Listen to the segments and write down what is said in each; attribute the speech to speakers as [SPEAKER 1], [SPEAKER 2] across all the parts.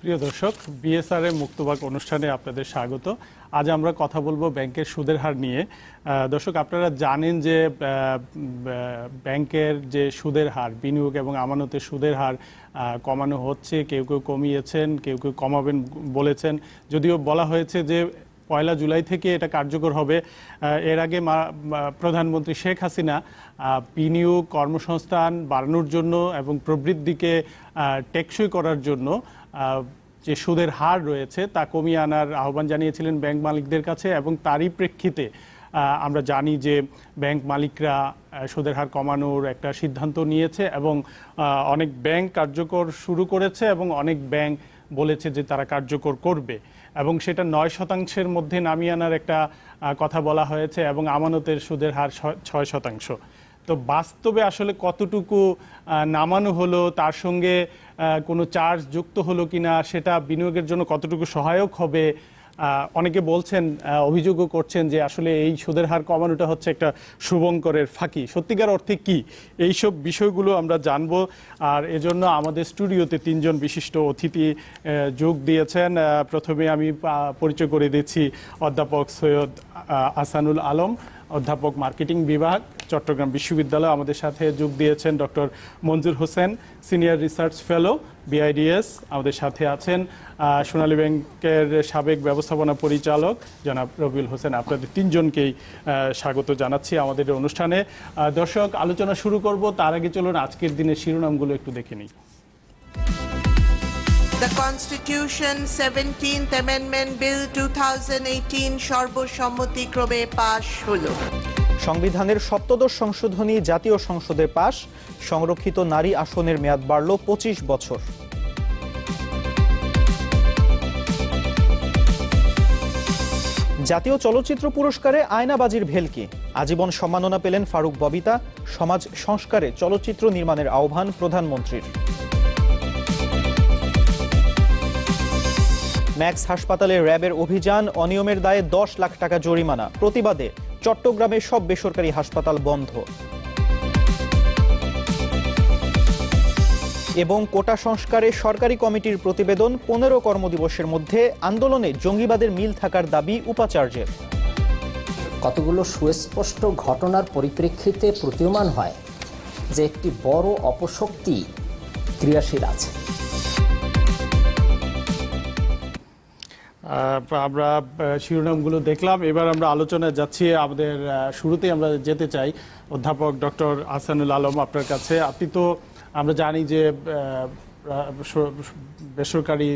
[SPEAKER 1] প্রিয় দর্শক, বিএসআরএ মুক্তবাক অনুষ্ঠানে আপনাদের স্বাগত। আজ আমরা কথা বলবো ব্যাংকের সুদের হার নিয়ে। দর্শক, আপনারা জানেন যে ব্যাংকের যে সুদের হার, বিনিয়োগ এবং আমানতের সুদের হার কমানো হচ্ছে। কেউ কেউ কমিয়েছেন, কেউ কেউ কমাবেন বলেছেন। যদিও বলা হয়েছে যে 1 জুলাই থেকে এটা কার্যকর হবে। এর আগে প্রধানমন্ত্রী শেখ হাসিনা বিনিয়োগ, কর্মসংস্থান বাড়ানোর জন্য এবং প্রবৃদ্ধিকে টেকসই করার জন্য যে সুদের হার রয়েছে তা কমিয়ে আনার আহ্বান জানিয়েছিলেন ব্যাংক মালিকদের কাছে, এবং তারই প্রেক্ষিতে আমরা জানি যে ব্যাংক মালিকরা সুদের হার কমানোর একটা সিদ্ধান্ত নিয়েছে এবং অনেক ব্যাংক কার্যকর শুরু করেছে এবং অনেক ব্যাংক বলেছে যে তারা কার্যকর করবে, এবং সেটা 9% মধ্যে নামিয়ে আনার একটা কথা বলা হয়েছে, এবং আমানতের সুদের হার 6%। তো বাস্তবে আসলে কতটুকু নামানো হলো, তার সঙ্গে কোনো চার্জ যুক্ত হলো কিনা, সেটা বিনিয়োগের জন্য কতটুকু সহায়ক হবে। অনেকে বলছেন, অভিযোগও করছেন যে আসলে এই সুদের হার কমানোটা হচ্ছে একটা শুভঙ্করের ফাঁকি। সত্যিকার অর্থে কি, এইসব বিষয়গুলো আমরা জানবো। আর এজন্য আমাদের স্টুডিওতে 3 জন বিশিষ্ট অতিথি যোগ দিয়েছেন। প্রথমে আমি পরিচয় করে দিচ্ছি অধ্যাপক সৈয়দ আহসানুল আলম, অধ্যাপক মার্কেটিং বিভাগ, চট্টগ্রাম বিশ্ববিদ্যালয়। আমাদের সাথে যোগ দিয়েছেন doctor Manjur Hossain, senior research fellow, BIDS. আমাদের সাথে আছেন সোনালী ব্যাংকের সাবেক ব্যবস্থাপনা পরিচালক জনাব রবিউল হোসেন। আপনাদের 3 জনকেই স্বাগত জানাচ্ছি আমাদের অনুষ্ঠানে। দর্শক, আলোচনা শুরু করব, তার আগে চলুন আজকের দিনের শিরোনামগুলো একটু দেখে নিই।
[SPEAKER 2] The Constitution 17th Amendment Bill 2018 সর্বসম্মতিক্রমে পাশ হলো।
[SPEAKER 3] সংবিধানের ৭ম সংশোধনী জাতীয় সংসদে পাশ, সংরক্ষিত নারী আসনের মেয়াদ বাড়ল 25 বছর। জাতীয় চলচ্চিত্র পুরস্কারে আয়নাবাজির ভেলকি, আজীবন সম্মাননা পেলেন ফারুক ববিতা। সমাজ সংস্কারে চলচ্চিত্র নির্মাণের আহ্বান প্রধানমন্ত্রীর। ম্যাক্স হাসপাতালে র্যাবের অভিযান, অনিয়মের দায়ে 10 লাখ টাকা জরিমানা। প্রতিবাদে চট্টগ্রামের সব বেসরকারি হাসপাতাল বন্ধ। এবং কোটা সংস্কারে সরকারি কমিটির প্রতিবেদন, 15 কর্মদিবসের মধ্যে আন্দোলনে জঙ্গিবাদের মিল থাকার দাবি উপাচার্যের।
[SPEAKER 4] কতগুলো সুস্পষ্ট ঘটনার পরিপ্রেক্ষিতে প্রতীয়মান হয় যে একটি বড় অপশক্তি ক্রিয়াশীল আছে।
[SPEAKER 1] আমরা শিরোনামগুলো দেখলাম, এবার আমরা আলোচনায় যাচ্ছি। আমাদের শুরুতেই আমরা যেতে চাই অধ্যাপক ডক্টর আহসানুল আলম, আপনার কাছে। আপনি তো, আমরা জানি যে বেসরকারি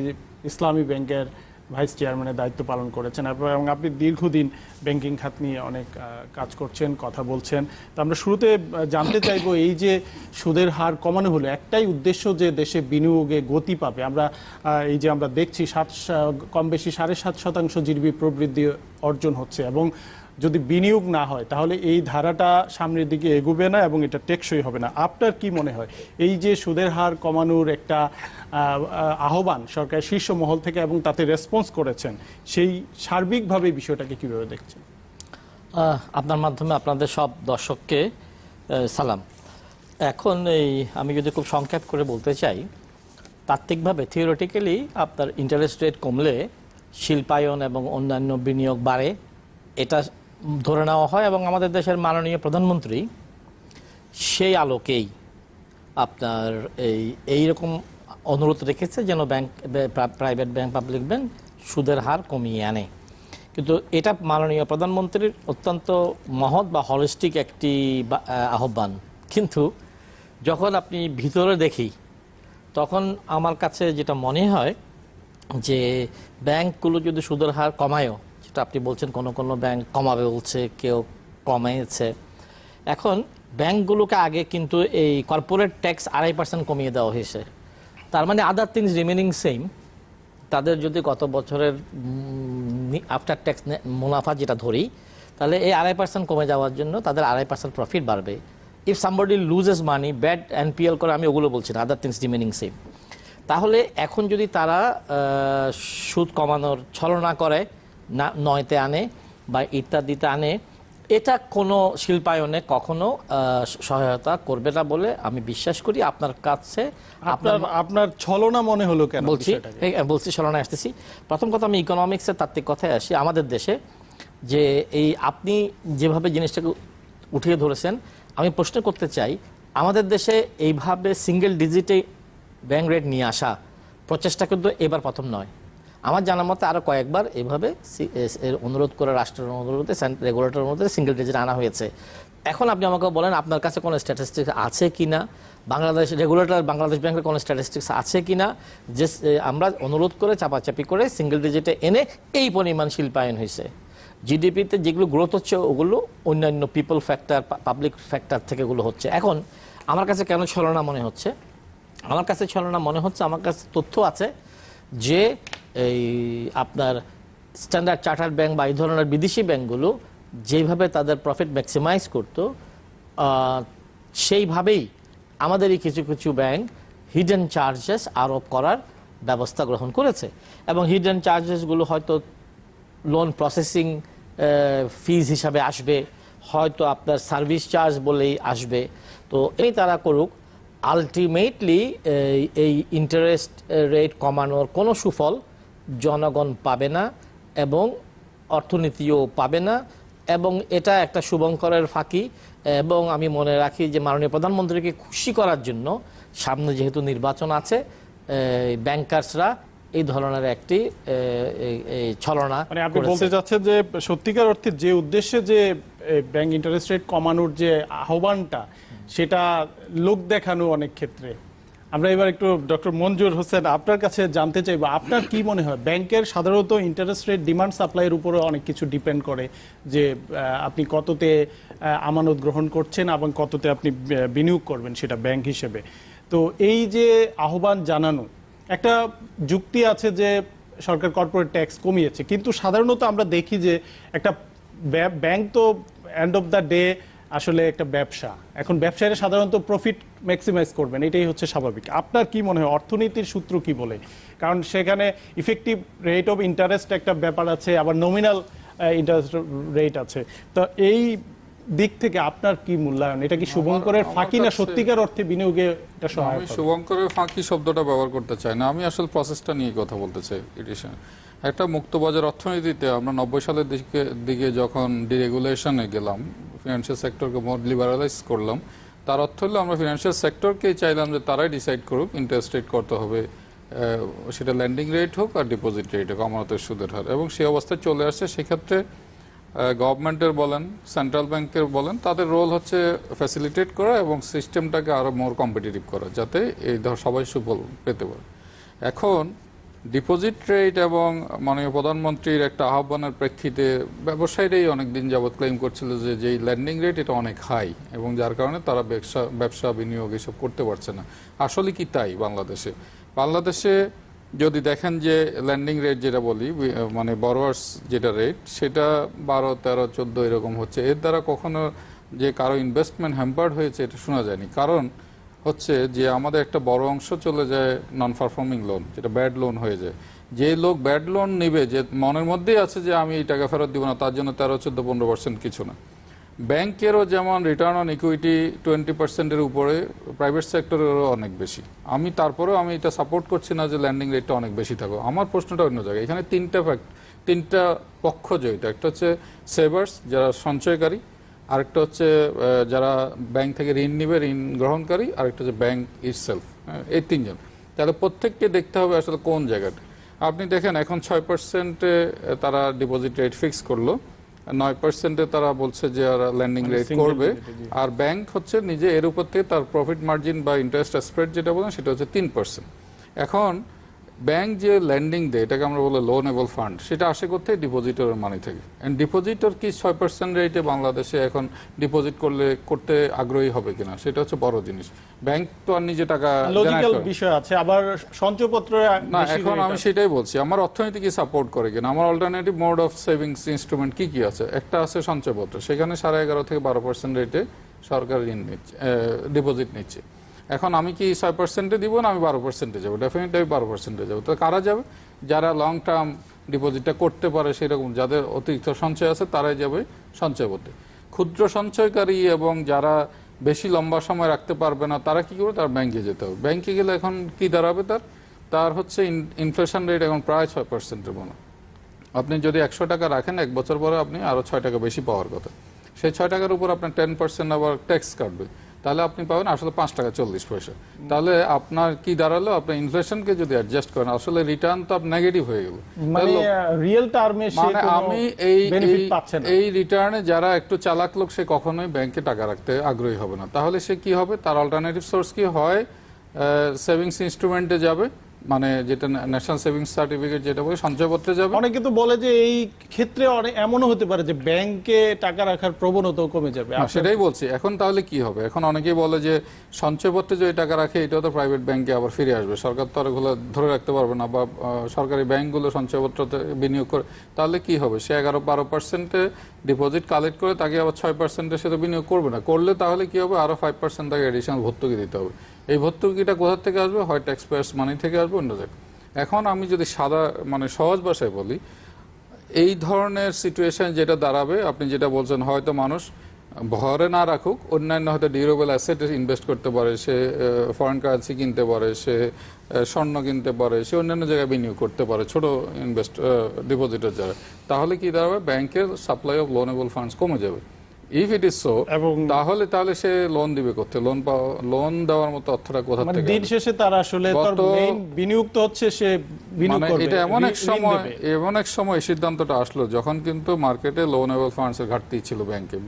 [SPEAKER 1] ইসলামী ব্যাংকের ভাইস চেয়ারম্যানের দায়িত্ব পালন করেছেন, এবং আপনি দীর্ঘদিন ব্যাংকিং খাত নিয়ে অনেক কাজ করছেন, কথা বলছেন। তো আমরা শুরুতে জানতে চাইব, এই যে সুদের হার কমানো হলো, একটাই উদ্দেশ্য যে দেশে বিনিয়োগে গতি পাবে। আমরা এই যে আমরা দেখছি কম বেশি 7.5% জিডিপি প্রবৃদ্ধি অর্জন হচ্ছে, এবং যদি বিনিয়োগ না হয় তাহলে এই ধারাটা সামনের দিকে এগোবে না এবং এটা টেকসই হবে না। আপনার কি মনে হয়, এই যে সুদের হার কমানোর একটা আহ্বান সরকারের শীর্ষ মহল থেকে এবং তাতে রেসপন্স করেছেন, সেই সার্বিকভাবে বিষয়টাকে কিভাবে দেখছেন?
[SPEAKER 5] আপনার মাধ্যমে আপনাদের সব দর্শককে সালাম। এখন আমি যদি খুব সংক্ষেপ করে বলতে চাই, তাত্ত্বিকভাবে থিওরিটিক্যালি আপনার ইন্টারেস্ট রেট কমলে শিল্পায়ন এবং অন্যান্য বিনিয়োগ বাড়ে, এটা ধরে নেওয়া হয়, এবং আমাদের দেশের মাননীয় প্রধানমন্ত্রী সেই আলোকেই আপনার এইরকম অনুরোধ রেখেছে যেন bank, private bank, public bank সুদের হার কমিয়ে আনে। কিন্তু এটা মাননীয় প্রধানমন্ত্রীর অত্যন্ত মহৎ বা হলিস্টিক একটি আহ্বান, কিন্তু যখন আপনি ভিতরে দেখি তখন আমার কাছে যেটা মনে হয় যে ব্যাংকগুলো যদি সুদের হার কমায়ও, যেটা আপনি বলছেন কোনো ব্যাংক কমাবে বলছে, কেউ কমিয়েছে। এখন ব্যাংকগুলোকে আগে কিন্তু এই কর্পোরেট ট্যাক্স 2.5% কমিয়ে দেওয়া হয়েছে। তার মানে আদার থিংস রিমেনিং সেম। তাদের যদি গত বছরের আফটার ট্যাক্স মুনাফা যেটা ধরি, তাহলে এই 2.5% কমে যাওয়ার জন্য তাদের 2.5% প্রফিট বাড়বে। If somebody loses money, bad NPL করে, আমি ওগুলো বলছি না, আদার থিংস রিমেনিং সেম। তাহলে এখন যদি তারা সুদ কমানোর ছলনা করে, না 9তে আনে বা ইত্যাদিতে আনে, এটা কোনো শিল্পায়নে কখনো সহায়তা করবে না বলে আমি বিশ্বাস করি। আপনার কাছে
[SPEAKER 1] আপনার ছলনা মনে হলো কেন
[SPEAKER 5] বলছি ছলনা আসতেছি। প্রথম কথা, আমি ইকোনমিক্সের তাত্ত্বিক কথায় আসি। আমাদের দেশে যে এই আপনি যেভাবে জিনিসটাকে উঠিয়ে ধরেছেন, আমি প্রশ্ন করতে চাই, আমাদের দেশে এইভাবে সিঙ্গেল ডিজিটে ব্যাংক রেট নিয়ে আসা প্রচেষ্টা কিন্তু এবার প্রথম নয়। আমার জানার মতে আরও কয়েকবার এভাবে অনুরোধ করে রাষ্ট্রের অনুরোধে রেগুলেটরের অনুরোধে সিঙ্গেল ডিজিট আনা হয়েছে। এখন আপনি আমাকে বলেন আপনার কাছে কোনো স্ট্যাটিস্টিক্স আছে কি না, বাংলাদেশ রেগুলেটর বাংলাদেশ ব্যাংকের কোনো স্ট্যাটিস্টিক্স আছে কি না যে আমরা অনুরোধ করে চাপাচাপি করে সিঙ্গেল ডিজিটে এনে এই পরিমাণ শিল্পায়ন হয়েছে। জিডিপিতে যেগুলো গ্রোথ হচ্ছে ওগুলো অন্যান্য পিপল ফ্যাক্টর, পাবলিক ফ্যাক্টর থেকে এগুলো হচ্ছে। এখন আমার কাছে কেন ছলনা মনে হচ্ছে? আমার কাছে ছলনা মনে হচ্ছে, আমার কাছে তথ্য আছে যে এই আপনার স্ট্যান্ডার্ড চার্টার্ড ব্যাংক বা এই ধরনের বিদেশি ব্যাংকগুলো যেভাবে তাদের প্রফিট ম্যাক্সিমাইজ করতো, সেইভাবেই আমাদেরই কিছু কিছু ব্যাংক হিডেন চার্জেস আরোপ করার ব্যবস্থা গ্রহণ করেছে। এবং হিডেন চার্জেসগুলো হয়তো লোন প্রসেসিং ফিজ হিসাবে আসবে, হয়তো আপনার সার্ভিস চার্জ বলেই আসবে। তো এই তারা করুক, আলটিমেটলি এই ইন্টারেস্ট রেট কমানোর কোনো সুফল জনগণ পাবে না এবং অর্থনীতিও পাবে না, এবং এটা একটা শুভঙ্করের ফাঁকি। এবং আমি মনে রাখি যে মাননীয় প্রধানমন্ত্রীকে খুশি করার জন্য সামনে যেহেতু নির্বাচন আছে, ব্যাংকার্সরা এই ধরনের একটি ছলনা,
[SPEAKER 1] মানে আপনি বলতে চাচ্ছেন যে সত্যিকার অর্থে যে উদ্দেশ্যে যে ব্যাংক ইন্টারেস্ট রেট কমানোর যে আহ্বানটা, সেটা লোক দেখানো অনেক ক্ষেত্রে। আমরা এবার একটু ডক্টর মঞ্জুর হোসেন আপনার কাছে জানতে চাইবো, আপনার কি মনে হয় ব্যাংকের সাধারণত ইন্টারেস্ট রেট ডিমান্ড সাপ্লাইয়ের উপরে অনেক কিছু ডিপেন্ড করে, যে আপনি কততে আমানত গ্রহণ করছেন এবং কততে আপনি বিনিয়োগ করবেন সেটা ব্যাংক হিসেবে। তো এই যে আহ্বান জানানো, একটা যুক্তি আছে যে সরকার কর্পোরেট ট্যাক্স কমিয়েছে, কিন্তু সাধারণত আমরা দেখি যে একটা ব্যাংক তো এন্ড অফ দ্য ডে আসলে একটা ব্যবসা। এখন ব্যবসায়ীরা সাধারণত প্রফিট ম্যাক্সিমাইজ করবেন, এটাই হচ্ছে স্বাভাবিক। আপনার কি মনে হয় অর্থনীতির সূত্র কি বলে? কারণ সেখানে ইফেক্টিভ রেট অফ ইন্টারেস্ট একটা ব্যাপার আছে, আবার নমিনাল ইন্টারেস্ট রেট আছে। তো এই দিক থেকে আপনার কি মূল্যায়ন? এটা কি শুভঙ্করের ফাঁকি না সত্যিকার অর্থে বিনিয়োগে এটা সহায়ক?
[SPEAKER 6] আমি শুভঙ্করের ফাঁকি শব্দটা ব্যবহার করতে চাই না, আমি আসলে প্রসেসটা নিয়ে কথা বলতে চাই। একটা মুক্তবাজার অর্থনীতিতে আমরা 90 সালের দিকে যখন ডিরেগুলেশনে গেলাম, ফিনান্সিয়াল সেক্টরকে মোর লিবারালাইজ করলাম, তার অর্থ হলো আমরা ফিনান্সিয়াল সেক্টরকেই চাইলাম যে তারাই ডিসাইড করুক ইন্টারেস্ট রেট কত হবে, সেটা ল্যান্ডিং রেট হোক আর ডিপোজিট রেট হোক, আমানতের সুদের হার। এবং সেই অবস্থায় চলে আসছে। সেক্ষেত্রে গভর্নমেন্টের বলেন, সেন্ট্রাল ব্যাংকের বলেন, তাদের রোল হচ্ছে ফ্যাসিলিটেট করা এবং সিস্টেমটাকে আরও মোর কম্পিটিটিভ করা, যাতে এই সবাই সুফল পেতে পারে। এখন ডিপোজিট রেট এবং মাননীয় প্রধানমন্ত্রীর একটা আহ্বানের প্রেক্ষিতে ব্যবসায়ীরাই অনেকদিন যাবৎ ক্লেম করছিল যে যেই ল্যান্ডিং রেট এটা অনেক হাই, এবং যার কারণে তারা ব্যবসা বিনিয়োগ এসব করতে পারছে না। আসলে কি তাই? বাংলাদেশে যদি দেখেন যে ল্যান্ডিং রেট যেটা বলি, মানে বরোয়ার্স যেটা রেট, সেটা 12, 13, 14 এরকম হচ্ছে। এর দ্বারা কখনো যে কারো ইনভেস্টমেন্ট হ্যাম্পার্ড হয়েছে এটা শোনা যায়নি। কারণ হচ্ছে যে আমাদের একটা বড় অংশ চলে যায় নন পারফর্মিং লোন, যেটা ব্যাড লোন হয়ে যায়। যে লোক ব্যাড লোন নিবে, যে মনের মধ্যেই আছে যে আমি এই টাকা ফেরত দিব না, তার জন্য 13, 14, 15% কিছু না। ব্যাংকেরও যেমন রিটার্ন অন ইকুইটি 20%-এর উপরে, প্রাইভেট সেক্টরেরও অনেক বেশি। তারপরেও আমি এটা সাপোর্ট করছি না যে ল্যান্ডিং রেটটা অনেক বেশি থাকো। আমার প্রশ্নটা অন্য জায়গায়। এখানে তিনটা পক্ষ জড়িত। একটা হচ্ছে সেভার্স, যারা সঞ্চয়কারী, আরেকটা হচ্ছে যারা ব্যাংক থেকে ঋণ নিবে, ঋণ গ্রহণকারী, আরেকটা হচ্ছে ব্যাংক ইটসেলফ। এই তিনজন। তাহলে প্রত্যেককে দেখতে হবে আসলে কোন জায়গাটা। আপনি দেখেন এখন 6%-এ তারা ডিপোজিট রেট ফিক্স করলো, 9%-এ তারা বলছে যে ল্যান্ডিং রেট করবে, আর ব্যাংক হচ্ছে নিজে এর উপর থেকে তার প্রফিট মার্জিন বা ইন্টারেস্ট স্প্রেড যেটা বলেন সেটা হচ্ছে 3%। এখন ব্যাংক যে ল্যান্ডিং দেয়, এটাকে আমরা বলি লোনেবল ফান্ড, সেটা আসে করতে ডিপোজিটরের মানি থেকে। এন্ড ডিপোজিটর কি 6% রেটে বাংলাদেশে এখন ডিপোজিট করতে আগ্রহী হবে কিনা, সেটা হচ্ছে বড় জিনিস। ব্যাংক তো আর নিজে টাকা,
[SPEAKER 1] লজিক্যাল বিষয় আছে, আবার সঞ্চয়পত্র
[SPEAKER 6] না। এখন আমি সেটাই বলছি, আমার অর্থনীতি কি সাপোর্ট করে কিনা, আমার alternative mode of savings instrument কি কি আছে। একটা আছে সঞ্চয়পত্র, সেখানে 11.5 থেকে 12% রেটে সরকার ঋণ নিচ্ছে, ডিপোজিট নিচ্ছে। এখন আমি কি 6%-এ দিব না আমি 12%-এ যাবো? ডেফিনেটলি আমি 12%-এ যাবো। তো কারা যাবে? যারা লং টার্ম ডিপোজিটটা করতে পারে, সেরকম যাদের অতিরিক্ত সঞ্চয় আছে, তারাই যাবে সঞ্চয় করতে। ক্ষুদ্র সঞ্চয়কারী এবং যারা বেশি লম্বা সময় রাখতে পারবে না তারা কি করবে, তার ব্যাংকে যেতে হবে। ব্যাংকে গেলে এখন কি দাঁড়াবে, তার হচ্ছে ইনফ্লেশন রেট এখন প্রায় 6%-এর মতো। আপনি যদি 100 টাকা রাখেন, 1 বছর পরে আপনি আরো 6 টাকা বেশি পাওয়ার কথা। সেই 6 টাকার উপর আপনার 10% আবার ট্যাক্স কাটবে, তাহলে আপনি পাবেন আসলে 5 টাকা 40 পয়সা। তাহলে আপনার কি দাঁড়ালো, আপনি ইনফ্লেশনকে যদি অ্যাডজাস্ট করেন আসলে রিটার্ন তো নেগেটিভ হয়ে গেল।
[SPEAKER 1] মানে রিয়েল টার্মে সে
[SPEAKER 6] মানে
[SPEAKER 1] কোনো
[SPEAKER 6] আমি
[SPEAKER 1] বেনিফিট পাচ্ছে না।
[SPEAKER 6] এই রিটার্নে যারা একটু চালাক লোক সে কখনোই ব্যাংকে টাকা রাখতে আগ্রহী হবে না। তাহলে সে কি হবে, তার অল্টারনেটিভ সোর্স কি হয়, সেভিংস ইনস্ট্রুমেন্টে যাবে, মানে যেটা ন্যাশনাল সেভিংস সার্টিফিকেট যেটা বলে সঞ্চয়পত্রে যাবে।
[SPEAKER 1] অনেকে তো বলে যে এই ক্ষেত্রে অনেক এমনও হতে পারে যে ব্যাংকে টাকা রাখার প্রবণতাও কমে যাবে।
[SPEAKER 6] সেটাই বলছি। এখন তাহলে কি হবে, এখন অনেকেই বলে যে সঞ্চয়পত্রে যে টাকা রাখে এটাও তো প্রাইভেট ব্যাংকে আবার ফিরে আসবে, সরকার তো আর এগুলো ধরে রাখতে পারবে না, বা সরকারি ব্যাংকগুলো সঞ্চয়পত্রতে বিনিয়োগ করে। তাহলে কি হবে, সে 11-12% ডিপোজিট কালেক্ট করে তাকে আবার 6% সাথে বিনিয়োগ করবে না, করলে তাহলে কি হবে, আরো 5% তাকে এডিশনাল ভর্তুকি দিতে হবে। এই ভর্তুকিটা কোথা থেকে আসবে, হয় ট্যাক্স পেয়ার্স মানি থেকে আসবে, অন্য জায়গায়। এখন আমি যদি মানে সহজ ভাষায় বলি, এই ধরনের সিচুয়েশন যেটা দাঁড়াবে, আপনি যেটা বলছেন, হয়তো মানুষ ঘরে না রাখুক, অন্যান্য হয়তো ডিউরেবল অ্যাসেটে ইনভেস্ট করতে পারে, সে ফরেন কারেন্সি কিনতে পারে, সে স্বর্ণ কিনতে পারে, সে অন্যান্য জায়গায় বিনিয়োগ করতে পারে, ছোট ডিপোজিটের যারা। তাহলে কি দাঁড়াবে, ব্যাংকের সাপ্লাই অফ লোনেবল ফান্ডস কমে যাবে। ইফ ইট ইজ সো, তাহলে সে লোন দিবে কোথায়, লোন দেওয়ার মতো অর্থটা কোথা থেকে?
[SPEAKER 1] দিন শেষে তার আসলে তার মেইন বিনিয়োগ তো হচ্ছে সে বিনিয়োগ করবে।
[SPEAKER 6] এটা এমন এক সময় এই সিদ্ধান্তটা আসলো যখন কিন্তু মার্কেটে লোনেবল ফান্ডস এর ঘাটতি ছিল,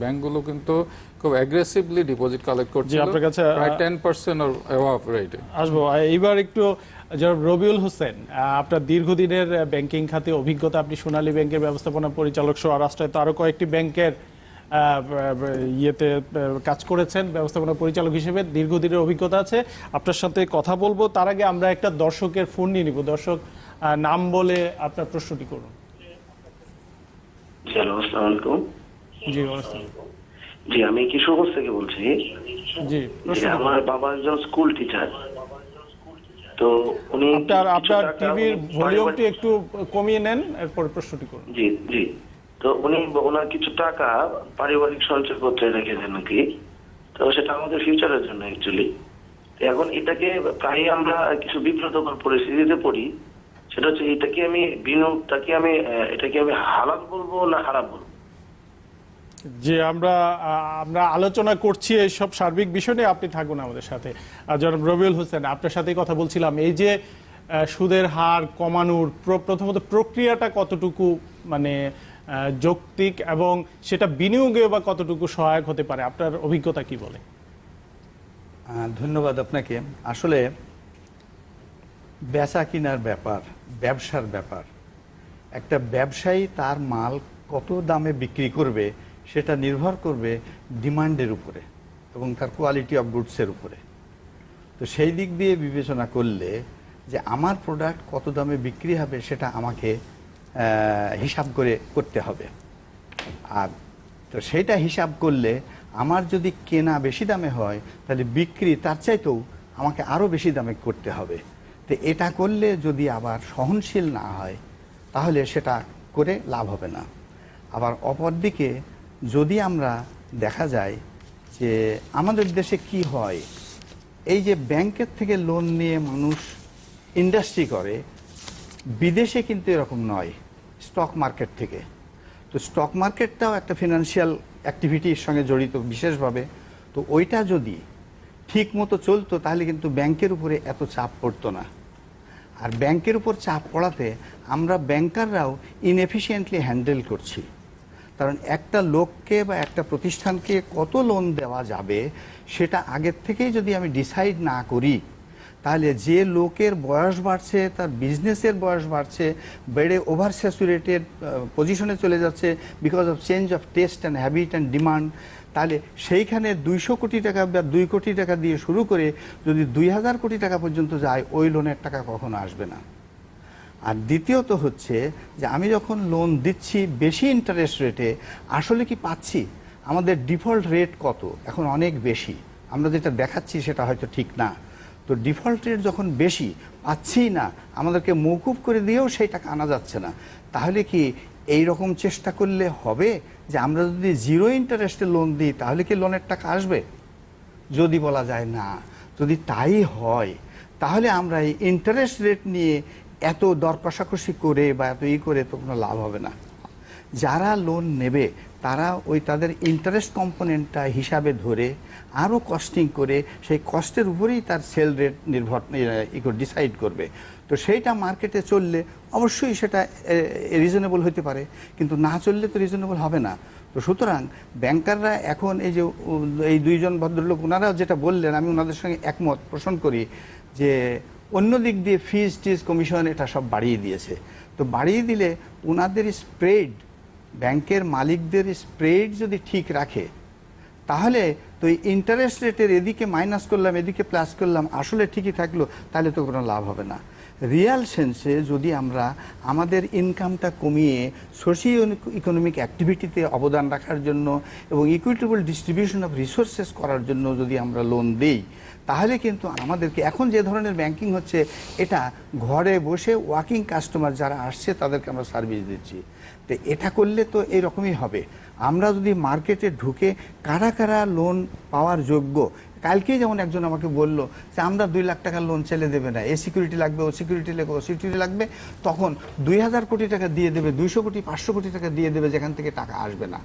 [SPEAKER 6] ব্যাংকগুলো কিন্তু খুব অ্যাগ্রেসিভলি ডিপোজিট কালেক্ট করছিল, প্রায় 10% অর অ্যাবাভ রেটে।
[SPEAKER 1] আসবো এইবার একটু জনাব রবিউল হোসেন, আপনার দীর্ঘদিনের ব্যাংকিং খাতে অভিজ্ঞতা, আপনি সোনালী ব্যাংকের ব্যবস্থাপনা পরিচালক সহ রাষ্ট্রায়ত্ত আরো কয়েকটি ব্যাংকের ইয়েতে কাজ করেছেন, ব্যবস্থাপনা পরিচালক হিসেবে দীর্ঘদিনের অভিজ্ঞতা আছে। আপনার সাথে কথা বলবো, তার আগে আমরা একটা দর্শকের ফোন নিয়ে নিব। দর্শক নাম বলে আপনার প্রশ্নটি করুন। জি,
[SPEAKER 7] জি, আমি কিশোরগঞ্জ থেকে বলছি।
[SPEAKER 1] জি,
[SPEAKER 7] আমার বাবা একজন স্কুল টিচার, তো উনি
[SPEAKER 1] আপনার টিভির ভলিউমটি একটু কমিয়ে নেন, এরপর প্রশ্নটি করুন।
[SPEAKER 7] জি জি, তো উনি ওনার কিছু টাকা পারিবারিক সঞ্চয়পত্রে রেখে দেন নাকি, তো সেটা আমাদের ফিউচারের জন্য অ্যাকচুয়ালি। এখন এটাকে প্রায় আমরা কিছু বিব্রতকর পরিস্থিতিতে পড়ি, সেটা হচ্ছে এটাকে আমি বিনিয়োগটাকে এটাকে আমি হালাল বলবো না হারাম বলবো?
[SPEAKER 1] যে আমরা আলোচনা করছি এইসব সার্বিক বিষয় নিয়ে, আপনি থাকুন আমাদের সাথে। জনাব রবিউল হোসেন, আপনার সাথেই কথা বলছিলাম। এই যে সুদের হার কমানোর প্রথমত প্রক্রিয়াটা কতটুকু মানে যৌক্তিক, এবং সেটা বিনিয়োগে বা কতটুকু সহায়ক হতে পারে, আপনার অভিজ্ঞতা কি বলে?
[SPEAKER 8] ধন্যবাদ আপনাকে। আসলে বেচা কিনার ব্যাপার, ব্যবসার ব্যাপার, একটা ব্যবসায়ী তার মাল কত দামে বিক্রি করবে সেটা নির্ভর করবে ডিমান্ডের উপরে এবং তার কোয়ালিটি অফ গুডসের উপরে। তো সেই দিক দিয়ে বিবেচনা করলে যে আমার প্রোডাক্ট কত দামে বিক্রি হবে সেটা আমাকে হিসাব করে করতে হবে। আর তো সেইটা হিসাব করলে আমার যদি কেনা বেশি দামে হয় তাহলে বিক্রি তার চাইতেও আমাকে আরও বেশি দামে করতে হবে। তো এটা করলে যদি আবার সহনশীল না হয় তাহলে সেটা করে লাভ হবে না। আবার অপরদিকে যদি আমরা দেখা যায় যে আমাদের দেশে কি হয়, এই যে ব্যাংকের থেকে লোন নিয়ে মানুষ ইন্ডাস্ট্রি করে, বিদেশে কিন্তু এরকম নয়, স্টক মার্কেট থেকে। তো স্টক মার্কেটটাও একটা ফিনান্সিয়াল অ্যাক্টিভিটির সঙ্গে জড়িত বিশেষভাবে। তো ওইটা যদি ঠিক মতো চলতো তাহলে কিন্তু ব্যাংকের উপরে এত চাপ পড়তো না। আর ব্যাংকের উপর চাপ পড়াতে আমরা ব্যাংকাররাও ইনএফিশিয়েন্টলি হ্যান্ডেল করছি। কারণ একটা লোককে বা একটা প্রতিষ্ঠানকে কত লোন দেওয়া যাবে সেটা আগের থেকেই যদি আমি ডিসাইড না করি, তাহলে যে লোকের বয়স বাড়ছে, তার বিজনেসের বয়স বাড়ছে, বেড়ে ওভার স্যাচুরেটেড পজিশনে চলে যাচ্ছে because of change of test and habit and demand, তাহলে সেইখানে 200 কোটি টাকা বা 2 কোটি টাকা দিয়ে শুরু করে যদি 2000 কোটি টাকা পর্যন্ত যায়, ওই লোনের টাকা কখনো আসবে না। আর দ্বিতীয়ত হচ্ছে যে আমি যখন লোন দিচ্ছি বেশি ইন্টারেস্ট রেটে, আসলে কি পাচ্ছি? আমাদের ডিফল্ট রেট কত? এখন অনেক বেশি। আমরা যেটা দেখাচ্ছি সেটা হয়তো ঠিক না। তো ডিফল্ট রেট যখন বেশি পাচ্ছি না, আমাদেরকে মৌকুব করে দিয়েও সেই টাকা আনা যাচ্ছে না, তাহলে কি এই রকম চেষ্টা করলে হবে যে আমরা যদি জিরো ইন্টারেস্টে লোন দিই তাহলে কি লোনের টাকা আসবে? যদি বলা যায় না, যদি তাই হয় তাহলে আমরা এই ইন্টারেস্ট রেট নিয়ে এত দর কষাকষি করে বা এত করে তো কোনো লাভ হবে না। যারা লোন নেবে তারা ওই তাদের ইন্টারেস্ট কম্পোনেন্টটা হিসাবে ধরে আরও কস্টিং করে সেই কস্টের উপরেই তার সেল রেট নির্ভর ডিসাইড করবে। তো সেইটা মার্কেটে চললে অবশ্যই সেটা রিজনেবল হতে পারে, কিন্তু না চললে তো রিজনেবল হবে না। তো সুতরাং ব্যাংকাররা এখন এই যে এই দুইজন ভদ্রলোক ওনারা যেটা বললেন, আমি ওনাদের সঙ্গে একমত পোষণ করি যে অন্য দিক দিয়ে ফিজ টিজ কমিশন এটা সব বাড়িয়ে দিয়েছে। তো বাড়িয়ে দিলে ওনাদের স্প্রেড, ব্যাংকের মালিকদের স্প্রেড যদি ঠিক রাখে তাহলে তো এই ইন্টারেস্ট রেটের এদিকে মাইনাস করলাম এদিকে প্লাস করলাম আসলে ঠিকই থাকলো, তাহলে তো কোনো লাভ হবে না। রিয়াল সেন্সে যদি আমরা আমাদের ইনকামটা কমিয়ে সোশিও ইকোনমিক অ্যাক্টিভিটিতে অবদান রাখার জন্য এবং ইকুইটেবল ডিস্ট্রিবিউশন অফ রিসোর্সেস করার জন্য যদি আমরা লোন দিই তাহলে কিন্তু আমাদেরকে এখন যে ধরনের ব্যাংকিং হচ্ছে এটা ঘরে বসে ওয়ার্কিং কাস্টমার যারা আসছে তাদেরকে আমরা সার্ভিস দিচ্ছি। তো এটা করলে তো এরকমই হবে। আমরা যদি মার্কেটে ঢুকে কারা কারা লোন পাওয়ার যোগ্য, কালকেই যেমন একজন আমাকে বলল যে আমরা 2 লাখ টাকার লোন ছেলে দেবে না, এ সিকিউরিটি লাগবে, ও সিকিউরিটি লাগবে, ও সিকিউরিটি লাগবে, তখন 2000 কোটি টাকা দিয়ে দেবে, 200 কোটি 500 কোটি টাকা দিয়ে দেবে যেখান থেকে টাকা আসবে না।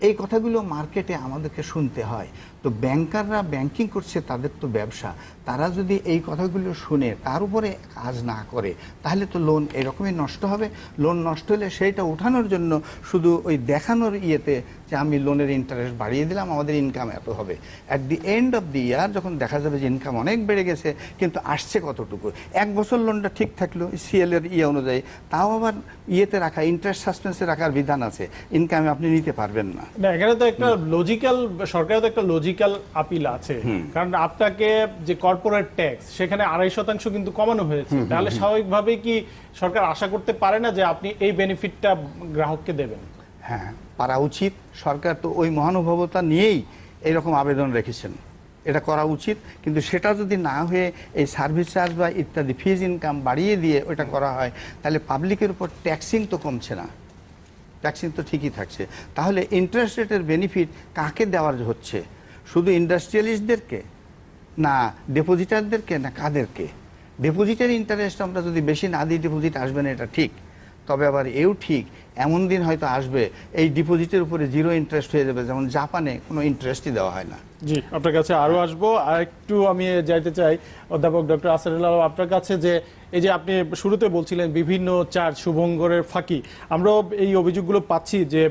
[SPEAKER 8] এই কথাগুলো মার্কেটে আমাদেরকে শুনতে হয়। তো ব্যাংকাররা ব্যাংকিং করছে, তাদের তো ব্যবসা, তারা যদি এই কথাগুলো শুনে তার উপরে কাজ না করে তাহলে তো লোন এরকমই নষ্ট হবে। লোন নষ্ট হলে সেইটা উঠানোর জন্য শুধু ওই দেখানোর ইয়েতে যে আমি লোনের ইন্টারেস্ট বাড়িয়ে দিলাম আমাদের ইনকাম এত হবে, at the end of the year যখন দেখা যাবে যে ইনকাম অনেক বেড়ে গেছে কিন্তু আসছে কতটুকু, 1 বছর লোনটা ঠিক থাকলো সিএল এর অনুযায়ী, তাও আবার ইয়েতে রাখা, ইন্টারেস্ট সাসপেন্সে রাখার বিধান আছে, ইনকামে আপনি নিতে পারবেন না।
[SPEAKER 1] এখানে তো একটা লজিক্যাল, সরকারের তো একটা লজিক্যাল আপিল আছে, কারণ আপনাকে যে কর্পোরেট ট্যাক্স সেখানে 2.5% কিন্তু কমানো হয়েছে, তাহলে স্বাভাবিকভাবেই কি সরকার আশা করতে পারে না যে আপনি এই বেনিফিটটা গ্রাহককে দেবেন?
[SPEAKER 8] হ্যাঁ, পারা উচিত। সরকার তো ওই মহানুভবতা নিয়েই এইরকম আবেদন রেখেছেন, এটা করা উচিত। কিন্তু সেটা যদি না হয়ে এই সার্ভিস চার্জ বা ইত্যাদি ফিজ ইনকাম বাড়িয়ে দিয়ে ওটা করা হয় তাহলে পাবলিকের উপর ট্যাক্সিং তো কমছে না, ট্যাক্সিং তো ঠিকই থাকছে। তাহলে ইন্টারেস্ট রেটের বেনিফিট কাকে দেওয়া হচ্ছে? শুধু ইন্ডাস্ট্রিয়ালিস্টদেরকে, না ডিপোজিটারদেরকে, না কাদেরকে? ডিপোজিটের ইন্টারেস্ট আমরা যদি বেশি না দিই ডিপোজিট আসবে না, এটা ঠিক। তবে আবার এও ঠিক এমন দিন হয়তো আসবে এই ডিপোজিটের উপরে জিরো ইন্টারেস্ট হয়ে যাবে, যেমন জাপানে কোনো ইন্টারেস্টই দেওয়া হয় না।
[SPEAKER 1] জি, আপনার কাছে আরো আসবো। আর একটু আমি যাইতে চাই অধ্যাপক ডক্টর আসাদুল আলম আপনার কাছে, যে এই যে আপনি শুরুতে বলছিলেন বিভিন্ন চার্জ শুভঙ্করের ফাঁকি, আমরাও এই অভিযোগগুলো পাচ্ছি যে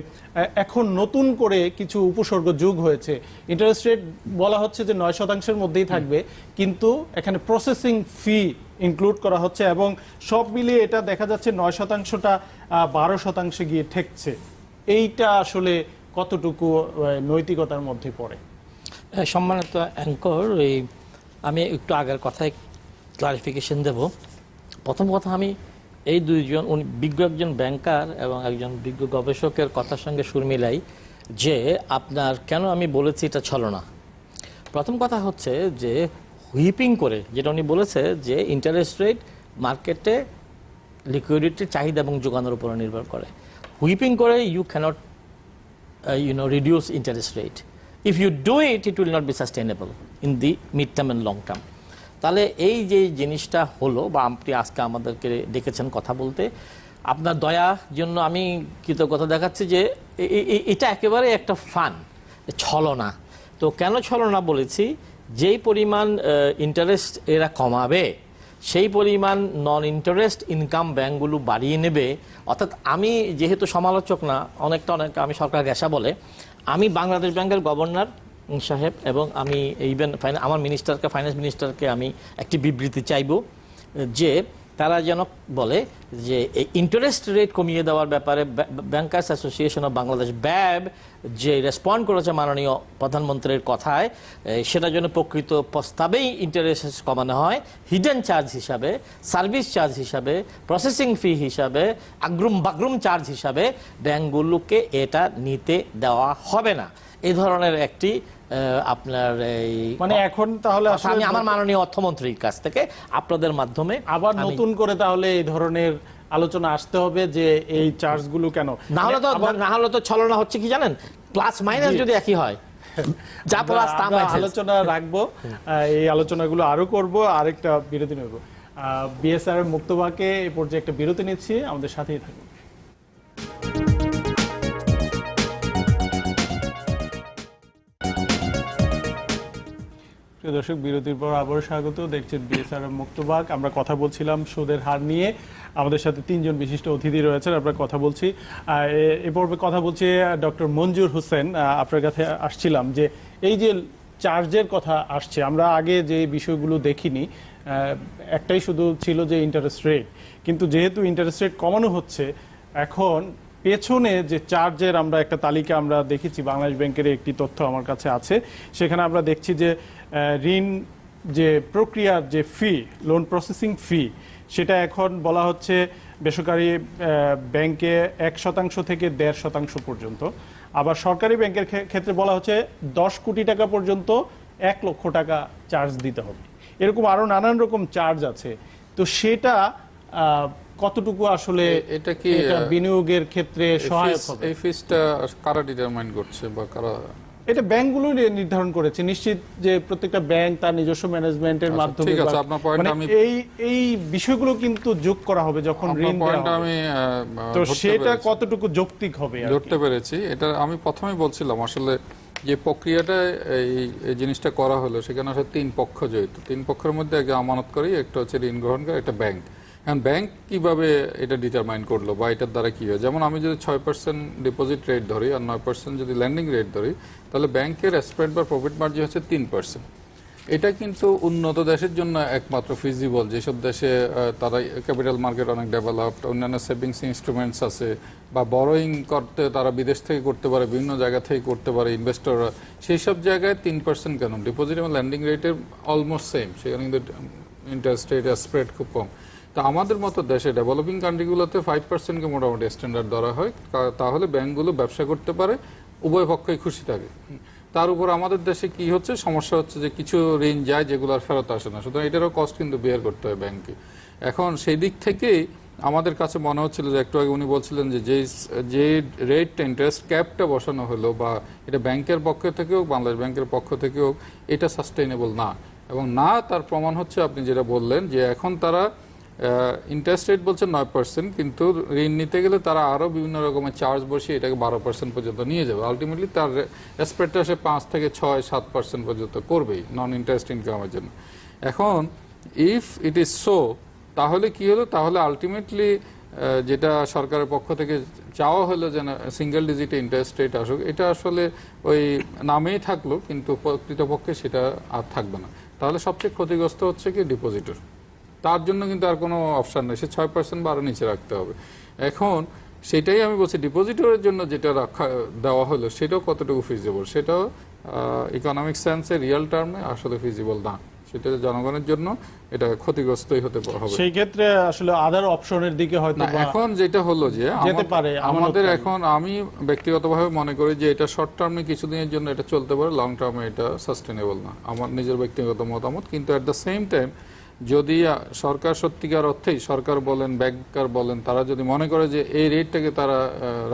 [SPEAKER 1] এখন নতুন করে কিছু উপসর্গ যোগ হয়েছে। ইন্টারেস্ট রেট বলা হচ্ছে যে 9%-এর মধ্যেই থাকবে, কিন্তু এখানে প্রসেসিং ফি ইনক্লুড করা হচ্ছে এবং সব মিলিয়ে এটা দেখা যাচ্ছে 9%টা 12% গিয়ে ঠেকছে। এইটা আসলে কতটুকু নৈতিকতার মধ্যে পড়ে?
[SPEAKER 5] সম্মানিত অ্যাঙ্কর, আমি একটু আগের কথায় ক্লারিফিকেশন দেব। প্রথম কথা, আমি এই দুইজন, উনি বিজ্ঞ একজন ব্যাংকার এবং একজন বিজ্ঞ গবেষকের কথার সঙ্গে সুর মিলাই যে আপনার কেন আমি বলেছি এটা ছলনা। প্রথম কথা হচ্ছে যে হুইপিং করে, যেটা উনি বলেছে যে ইন্টারেস্ট রেট মার্কেটে লিকুইডিটির চাহিদা এবং যোগানোর উপর নির্ভর করে। হুইপিং করে you can't reduce interest rate. If you do it, it will not be sustainable in the mid-term and long term. তাহলে এই যে জিনিসটা হলো, বা আপনি আজকে আমাদেরকে ডেকেছেন কথা বলতে, আপনার দয়ার জন্য আমি কৃতজ্ঞতা দেখাচ্ছি যে এটা একেবারে একটা ফান, ছলনা। তো কেন ছলনা বলেছি? যেই পরিমাণ ইন্টারেস্ট এরা কমাবে সেই পরিমাণ নন ইন্টারেস্ট ইনকাম ব্যাংকগুলো বাড়িয়ে নেবে। অর্থাৎ আমি যেহেতু সমালোচক না, অনেকটা আমি সরকার ঘেঁষা বলে, আমি বাংলাদেশ ব্যাংকের গভর্নর সাহেব এবং আমি ইভেন আমার মিনিস্টারকে, ফাইন্যান্স মিনিস্টারকে আমি একটি বিবৃতি চাইব যে তারা যেন বলে যে এই ইন্টারেস্ট রেট কমিয়ে দেওয়ার ব্যাপারে ব্যাংকার্স অ্যাসোসিয়েশন অফ বাংলাদেশ ব্যাব যে রেসপন্ড করেছে মাননীয় প্রধানমন্ত্রীর কথায়, সেটা যেন প্রকৃত প্রস্তাবেই ইন্টারেস্ট কমানো হয়, হিডেন চার্জ হিসাবে, সার্ভিস চার্জ হিসাবে, প্রসেসিং ফি হিসাবে, আগ্রুম বাগ্রুম চার্জ হিসাবে ব্যাংকগুলোকে এটা নিতে দেওয়া হবে না। এই ধরনের একটি আপনার এই
[SPEAKER 1] মানে এখন তাহলে
[SPEAKER 5] আমি আমার মাননীয় অর্থমন্ত্রীর কাছ থেকে আপনাদের মাধ্যমে
[SPEAKER 1] আবার নতুন করে তাহলে এই ধরনের আলোচনা আসতে হবে যে এই চার্জগুলো কেন,
[SPEAKER 5] না হলে তো ছলনা হচ্ছে কি জানেন, প্লাস মাইনাস যদি একই হয়, যা প্লাস তা মাইনাস।
[SPEAKER 1] আলোচনা রাখবো, এই আলোচনাগুলো আরো করব। আরেকটা বিরতি নেব। বিএসআর মুক্তবাকে এই পর্যায়ে একটা বিরতি নিচ্ছি, আমাদের সাথেই থাকুন। প্রিয় দর্শক, বিরতির পর আবার স্বাগত। দেখছেন বিএসআর মুক্তবাক। আমরা কথা বলছিলাম সুদের হার নিয়ে। আমাদের সাথে তিনজন বিশিষ্ট অতিথি রয়েছেন, আমরা কথা বলছি। এ পর্বে কথা বলছি ডক্টর মঞ্জুর হোসেন। আপনার কাছে আসছিলাম যে এই যে চার্জের কথা আসছে, আমরা আগে যে বিষয়গুলো দেখিনি, একটাই শুধু ছিল যে ইন্টারেস্ট রেট, কিন্তু যেহেতু ইন্টারেস্ট রেট কমানো হচ্ছে, এখন পেছনে যে চার্জের আমরা একটা তালিকা আমরা দেখেছি, বাংলাদেশ ব্যাংকের একটি তথ্য আমার কাছে আছে, সেখানে আমরা দেখছি যে ঋণ যে প্রক্রিয়ার যে ফি, লোন প্রসেসিং ফি, সেটা এখন বলা হচ্ছে বেসরকারি ব্যাংকে 1% থেকে 1.5% পর্যন্ত। আবার সরকারি ব্যাংকের ক্ষেত্রে বলা হচ্ছে 10 কোটি টাকা পর্যন্ত 1 লক্ষ টাকা চার্জ দিতে হবে। এরকম আরো নানান রকম চার্জ আছে। তো সেটা কতটুকু আসলে
[SPEAKER 6] এটা কি
[SPEAKER 1] বিনিয়োগের ক্ষেত্রে সহায়ক হবে?
[SPEAKER 6] এই ফিসটা কারা ডিটারমাইন করছে বা কারা?
[SPEAKER 1] এটা ব্যাংকগুলো নির্ধারণ করেছে। নিশ্চিত যে প্রত্যেকটা ব্যাংক তার নিজস্ব ম্যানেজমেন্টের মাধ্যমে,
[SPEAKER 6] ঠিক আছে, আপনার পয়েন্ট আমি
[SPEAKER 1] এই বিষয়গুলো কিন্তু যোগ করা হবে যখন ঋণ দেওয়া হবে।
[SPEAKER 6] আমি
[SPEAKER 1] তো সেটা কতটুকু যৌক্তিক হবে
[SPEAKER 6] ধরতে পেরেছি। এটা আমি প্রথমেই বলছিলাম আসলে যে প্রক্রিয়াটা এই জিনিসটা করা হলো, সেখানে আসলে 3 পক্ষ জড়িত। 3 পক্ষের মধ্যে একটা আমানতকারী, একটা হচ্ছে ঋণ গ্রহণকারী, একটা ব্যাংক। এখন ব্যাংক কিভাবে এটা ডিটারমাইন করলো বা এটার দ্বারা কি হয়? যেমন আমি যদি 6% ডিপোজিট রেট ধরি আর 9% যদি ল্যান্ডিং রেট ধরি, তাহলে ব্যাংকের স্প্রেড বা প্রফিট মার্জিন হচ্ছে 3%। এটা কিন্তু উন্নত দেশের জন্য একমাত্র ফিজিবল, যেসব দেশে তারা ক্যাপিটাল মার্কেট অনেক ডেভেলপড, অন্যান্য সেভিংস ইনস্ট্রুমেন্টস আছে, বা বরোয়িং করতে তারা বিদেশ থেকে করতে পারে, বিভিন্ন জায়গা থেকে করতে পারে ইনভেস্টররা। সেই সব জায়গায় 3% কেন? ডিপোজিট এবং ল্যান্ডিং রেটের অলমোস্ট সেম, সেখানে কিন্তু ইন্টারেস্ট রেট স্প্রেড খুব কম। তা আমাদের মতো দেশে ডেভেলপিং কান্ট্রিগুলোতে 5%কে মোটামুটি স্ট্যান্ডার্ড ধরা হয়, তাহলে ব্যাংকগুলো ব্যবসা করতে পারে, উভয় পক্ষই খুশি থাকে। তার উপর আমাদের দেশে কি হচ্ছে, সমস্যা হচ্ছে যে কিছু ঋণ যায় যেগুলো আর ফেরত আসে না, সুতরাং এটারও কস্ট কিন্তু বেয়ার করতে হয় ব্যাংকে। এখন সেই দিক থেকেই আমাদের কাছে মনে হচ্ছিল যে একটু আগে উনি বলছিলেন যে রেটটা ইন্টারেস্ট ক্যাপটা বসানো হলো, বা এটা ব্যাংকের পক্ষ থেকেও বাংলাদেশ ব্যাংকের পক্ষ থেকেও এটা সাস্টেইনেবল না। এবং না, তার প্রমাণ হচ্ছে আপনি যেটা বললেন যে এখন তারা ইন্টারেস্ট রেট বলছে 9%, কিন্তু ঋণ নিতে গেলে তারা আরও বিভিন্ন রকমের চার্জ বসিয়ে এটাকে 12% পর্যন্ত নিয়ে যাবে। আলটিমেটলি তার স্প্রেডটা সে 5 থেকে 6-7% পর্যন্ত করবেই নন ইন্টারেস্ট ইনকামের জন্য। এখন ইফ ইট ইজ সো, তাহলে কি হলো? তাহলে আলটিমেটলি যেটা সরকারের পক্ষ থেকে চাওয়া হলো যে সিঙ্গেল ডিজিটে ইন্টারেস্ট রেট আসুক, এটা আসলে ওই নামেই থাকলো, কিন্তু প্রকৃতপক্ষে সেটা আর থাকবে না। তাহলে সবচেয়ে ক্ষতিগ্রস্ত হচ্ছে কি ডিপোজিটর। তার জন্য কিন্তু আর কোনো অপশন নেই, সে 6% বা আরও নিচে রাখতে হবে। এখন সেটাই আমি বলছি, ডিপোজিটরের জন্য যেটা দেওয়া হলো সেটাও কতটুকু ফিজিবল, সেটাও ইকোনমিক সেন্সে রিয়েল টার্মে আসলে ফিজিবল না। সেটা জনগণের জন্য এটা ক্ষতিগ্রস্তই হতে হবে।
[SPEAKER 1] সেই ক্ষেত্রে আসলে আদার অপশনের দিকে হয়তো
[SPEAKER 6] এখন যেটা হলো যে আমাদের এখন, আমি ব্যক্তিগতভাবে মনে করি যে এটা শর্ট টার্মে কিছুদিনের জন্য এটা চলতে পারে, লং টার্মে এটা সাস্টেনেবল না, আমার নিজের ব্যক্তিগত মতামত। কিন্তু অ্যাট দ্য সেম টাইম যদি সরকার সত্যিকার অর্থেই, সরকার বলেন ব্যাংকার বলেন, তারা যদি মনে করে যে এই রেটটাকে তারা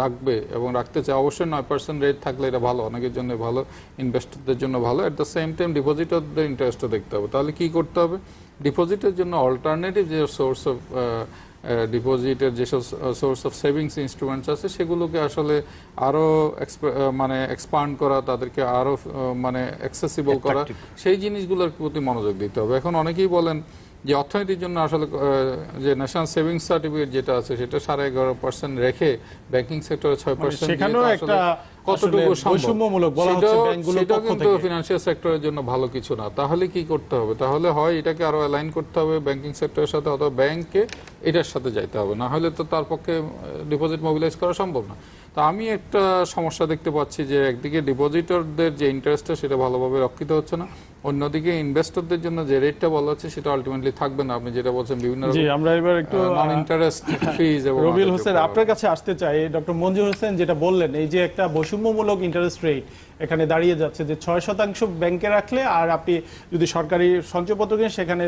[SPEAKER 6] রাখবে এবং রাখতে চায়, অবশ্যই 9% রেট থাকলে এটা ভালো, অনেকের জন্য ভালো, ইনভেস্টরদের জন্য ভালো। অ্যাট দ্য সেম টাইম ডিপোজিটরদের ইন্টারেস্টও দেখতে হবে। তাহলে কি করতে হবে? ডিপোজিটের জন্য অল্টারনেটিভ যে সোর্স অফ ডিপোজিটের যেসব সোর্স অফ সেভিংস ইনস্ট্রুমেন্টস আছে, সেগুলোকে আসলে আরও মানে এক্সপান্ড করা, তাদেরকে আরও মানে অ্যাক্সেসিবল করা, সেই জিনিসগুলোর প্রতি মনোযোগ দিতে হবে। এখন অনেকেই বলেন যে অর্থনীতির জন্য আসলে যে ন্যাশনাল সেভিংস সার্টিফিকেট যেটা আছে সেটা 11.5% রেখে ব্যাংকিং সেক্টরে 6% কতটুকু সম্ভব, সেটাও কিন্তু ফিনান্সিয়াল সেক্টরের জন্য ভালো কিছু না। তাহলে কি করতে হবে? তাহলে হয় এটাকে আরো অ্যালাইন করতে হবে ব্যাংকিং সেক্টরের সাথে, অথবা ব্যাংককে এটার সাথে যাইতে হবে, না হলে তো তার পক্ষে ডিপোজিট মোবিলাইজ করা সম্ভব না। তা আমি একটা সমস্যা দেখতে পাচ্ছি যে একদিকে ডিপোজিটরদের যে ইন্টারেস্টটা সেটা ভালোভাবে রক্ষিত হচ্ছে না, অন্যদিকে ইনভেস্টরদের জন্য যে রেটটা বলা হচ্ছে সেটা আলটিমেটলি থাকবে না। আপনি যেটা বলছেন বিভিন্ন
[SPEAKER 1] আমরা এবার একটু
[SPEAKER 6] নন ইন্টারেস্ট ফিজ এবং
[SPEAKER 1] রবিউল হোসেন আপনার কাছে আসতে চাই। ডক্টর মঞ্জুর হোসেন যেটা বললেন, এই যে একটা বৈষম্যমূলক ইন্টারেস্ট রেট এখানে দাঁড়িয়ে যাচ্ছে, যে 6% ব্যাংকে রাখলে আর আপনি যদি সরকারি সঞ্চয়পত্র কিনেন সেখানে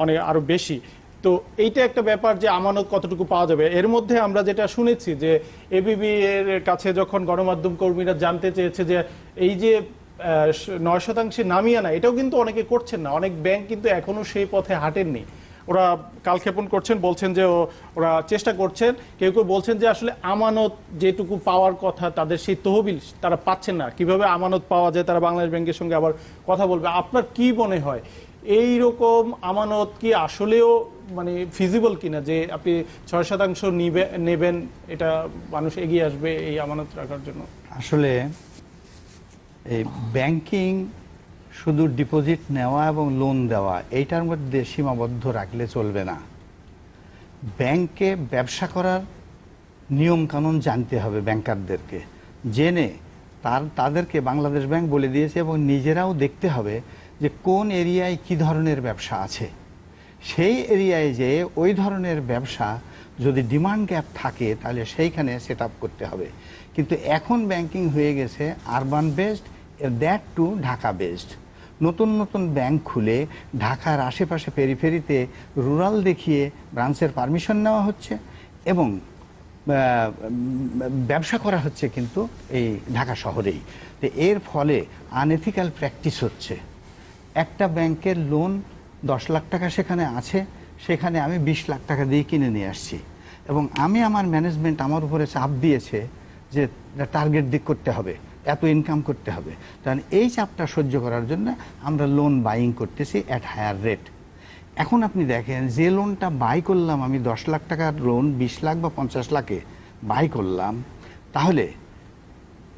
[SPEAKER 1] অনেক আরো বেশি। তো এইটা একটা ব্যাপার যে আমানত কতটুকু পাওয়া যাবে। এর মধ্যে আমরা যেটা শুনেছি যে এবিবি এর কাছে যখন গণমাধ্যম কর্মীরা জানতে চেয়েছে যে এই যে 9% নামিয়ে আনা, এটাও কিন্তু অনেকে করছেন না, অনেক ব্যাংক কিন্তু এখনো সেই পথে হাঁটেননি। ওরা কালক্ষেপণ করছেন, বলছেন যে ওরা চেষ্টা করছেন, কেউ কেউ বলছেন যে আসলে আমানত যেটুকু পাওয়ার কথা তাদের সেই তহবিল তারা পাচ্ছেন না, কিভাবে আমানত পাওয়া যায় তারা বাংলাদেশ ব্যাংকের সঙ্গে আবার কথা বলবে। আপনার কি মনে হয় এই রকম আমানত কি আসলেও মানে ফিজিবল কিনা, যে আপনি 6% নেবেন, এটা মানুষ এগিয়ে আসবে এই আমানত রাখার জন্য?
[SPEAKER 8] আসলে এই ব্যাংকিং শুধু ডিপোজিট নেওয়া এবং লোন দেওয়া এইটার মধ্যে সীমাবদ্ধ রাখলে চলবে না। ব্যাংকে ব্যবসা করার নিয়ম কানুন জানতে হবে ব্যাংকারদেরকে, জেনে তাদেরকে বাংলাদেশ ব্যাংক বলে দিয়েছে এবং নিজেরাও দেখতে হবে যে কোন এরিয়ায় কি ধরনের ব্যবসা আছে। সেই এরিয়ায় যে ওই ধরনের ব্যবসা যদি ডিমান্ড গ্যাপ থাকে তাহলে সেইখানে সেট আপ করতে হবে। কিন্তু এখন ব্যাংকিং হয়ে গেছে urban based, that to Dhaka based. নতুন নতুন ব্যাংক খুলে ঢাকার আশেপাশে পেরিফেরিতে রুরাল দেখিয়ে ব্রাঞ্চের পারমিশন নেওয়া হচ্ছে এবং ব্যবসা করা হচ্ছে কিন্তু এই ঢাকা শহরেই। তো এর ফলে আনএথিক্যাল প্র্যাকটিস হচ্ছে। একটা ব্যাংকের লোন 10 লাখ টাকা সেখানে আছে, সেখানে আমি 20 লাখ টাকা দিয়ে কিনে নিয়ে আসছি এবং আমার ম্যানেজমেন্ট আমার উপরে চাপ দিয়েছে যে টার্গেট দিক করতে হবে, এত ইনকাম করতে হবে। কারণ এই চাপটা সহ্য করার জন্য আমরা লোন বাইং করতেছি অ্যাট হায়ার রেট। এখন আপনি দেখেন যে লোনটা বাই করলাম আমি 10 লাখ টাকার লোন 20 লাখ বা 50 লাখে বাই করলাম, তাহলে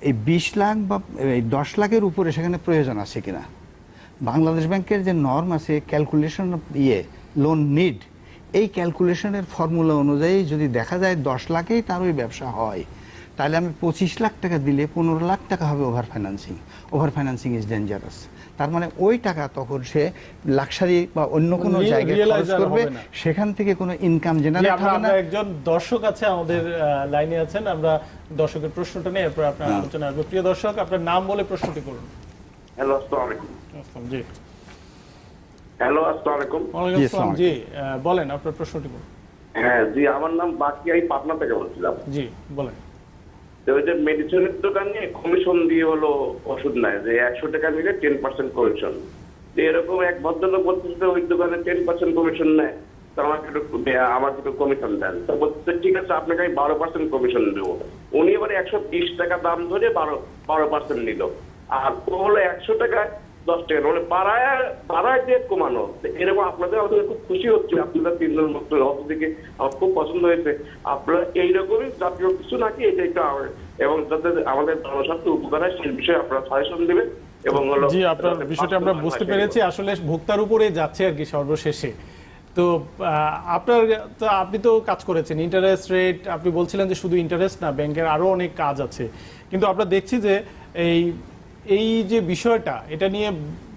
[SPEAKER 8] এই 20 লাখ বা এই 10 লাখের উপরে সেখানে প্রয়োজন আছে কিনা। বাংলাদেশ ব্যাংকের যে নর্ম আছে ক্যালকুলেশন লোন নিড, এই ক্যালকুলেশনের ফর্মুলা অনুযায়ী যদি দেখা যায় 10 লাখেই তার ওই ব্যবসা হয়, তাহলে আমি 25 লাখ টাকা দিলে 15 লাখ টাকা হবে over financing. Over financing is dangerous. তার মানে ওই টাকা তখন সে লাক্সারি বা অন্য কোনো জায়গায় খরচ করবে, সেখান থেকে কোনো ইনকাম জেনারেট হবে না।
[SPEAKER 1] একজন দর্শক আছে আমাদের লাইনে আছেন, আমরা দর্শকের প্রশ্নটা নিয়ে এরপর আপনার আলোচনা আসবে। প্রিয় দর্শক, আপনার নাম বলে প্রশ্নটি করুন।
[SPEAKER 7] হ্যালো, আসসালামু আলাইকুম।
[SPEAKER 1] জি,
[SPEAKER 7] হ্যালো, আসসালামু আলাইকুম।
[SPEAKER 1] ওয়ালাইকুম আসসালাম। জি, বলেন আপনার প্রশ্নটি করুন।
[SPEAKER 7] হ্যাঁ জি, আমার নাম বাকি, আমি পাটনা থেকে বলছিলাম।
[SPEAKER 1] জি বলেন।
[SPEAKER 7] ওই যে মেডিসিনের দোকানে কমিশন দিয়ে হলো ওষুধ নেয়, যে 100 টাকা নিলে 10% কমিশন। এরকম এক ভদ্রলোক বলতেছে ওই দোকানে 10% কমিশন নেয়, তো আমাকে একটু কমিশন দেন। তো বলতেছে ঠিক আছে, আপনাকে আমি 12% কমিশন দেবো। উনি এবারে 120 টাকা দাম ধরে 12% নিল, আর ও হলো 100 টাকা 10 টাকা, মানে পাড়ায় দিয়ে কমানো। এরকম আপনাদের আমাদের খুব খুশি হচ্ছে, আপনারা 3 জন মতো দিকে আমার খুব পছন্দ হয়েছে। আপনারা এইরকমই জাতীয় কিছু নাকি এটা একটু, এবং যাতে আমাদের জনস্বাস্থ্য উপকার হয় সেই বিষয়ে আপনারা সাজেশন দেবেন। এবং
[SPEAKER 1] জি, আপনার বিষয়টা আমরা বুঝতে পেরেছি। আসলে ভোক্তার উপরে যাচ্ছে আর কি সর্বশেষে। তো আপনি তো কাজ করেছেন ইন্টারেস্ট রেট, আপনি বলছিলেন যে শুধু ইন্টারেস্ট না, ব্যাংকের আরো অনেক কাজ আছে, কিন্তু আমরা দেখছি যে এই যে বিষয়টা, এটা নিয়ে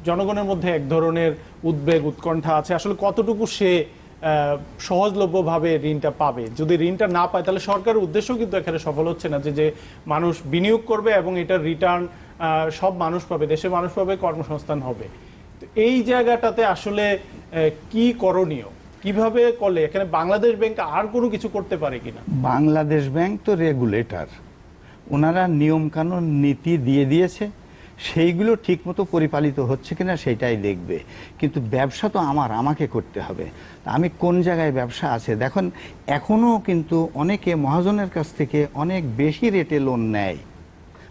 [SPEAKER 1] জনগণের মধ্যে এক ধরনের উদ্বেগ উৎকণ্ঠা আছে। আসলে কতটুকু সে সহজলভ্যভাবে ঋণটা পাবে। যদি ঋণটা না পায় তাহলে সরকারের উদ্দেশ্য কিন্তু এখানে সফল হচ্ছে না, যে মানুষ বিনিয়োগ করবে এবং এটার রিটার্ন সব মানুষ পাবে, দেশের মানুষ পাবে, কর্মসংস্থান হবে। এই জায়গাটাতে আসলে কি করণীয়, কিভাবে করলে এখানে বাংলাদেশ ব্যাংক আর কোনো কিছু করতে পারে কিনা?
[SPEAKER 8] বাংলাদেশ ব্যাংক তো রেগুলেটর, ওনারা নিয়ম কানুন নীতি দিয়ে দিয়েছে, সেইগুলো ঠিকমতো পরিপালিত হচ্ছে কিনা সেটাই দেখবে। কিন্তু ব্যবসা তো আমাকে করতে হবে। আমি কোন জায়গায় ব্যবসা আছে দেখুন, এখনও কিন্তু অনেকে মহাজনের কাছ থেকে অনেক বেশি রেটে লোন নেয়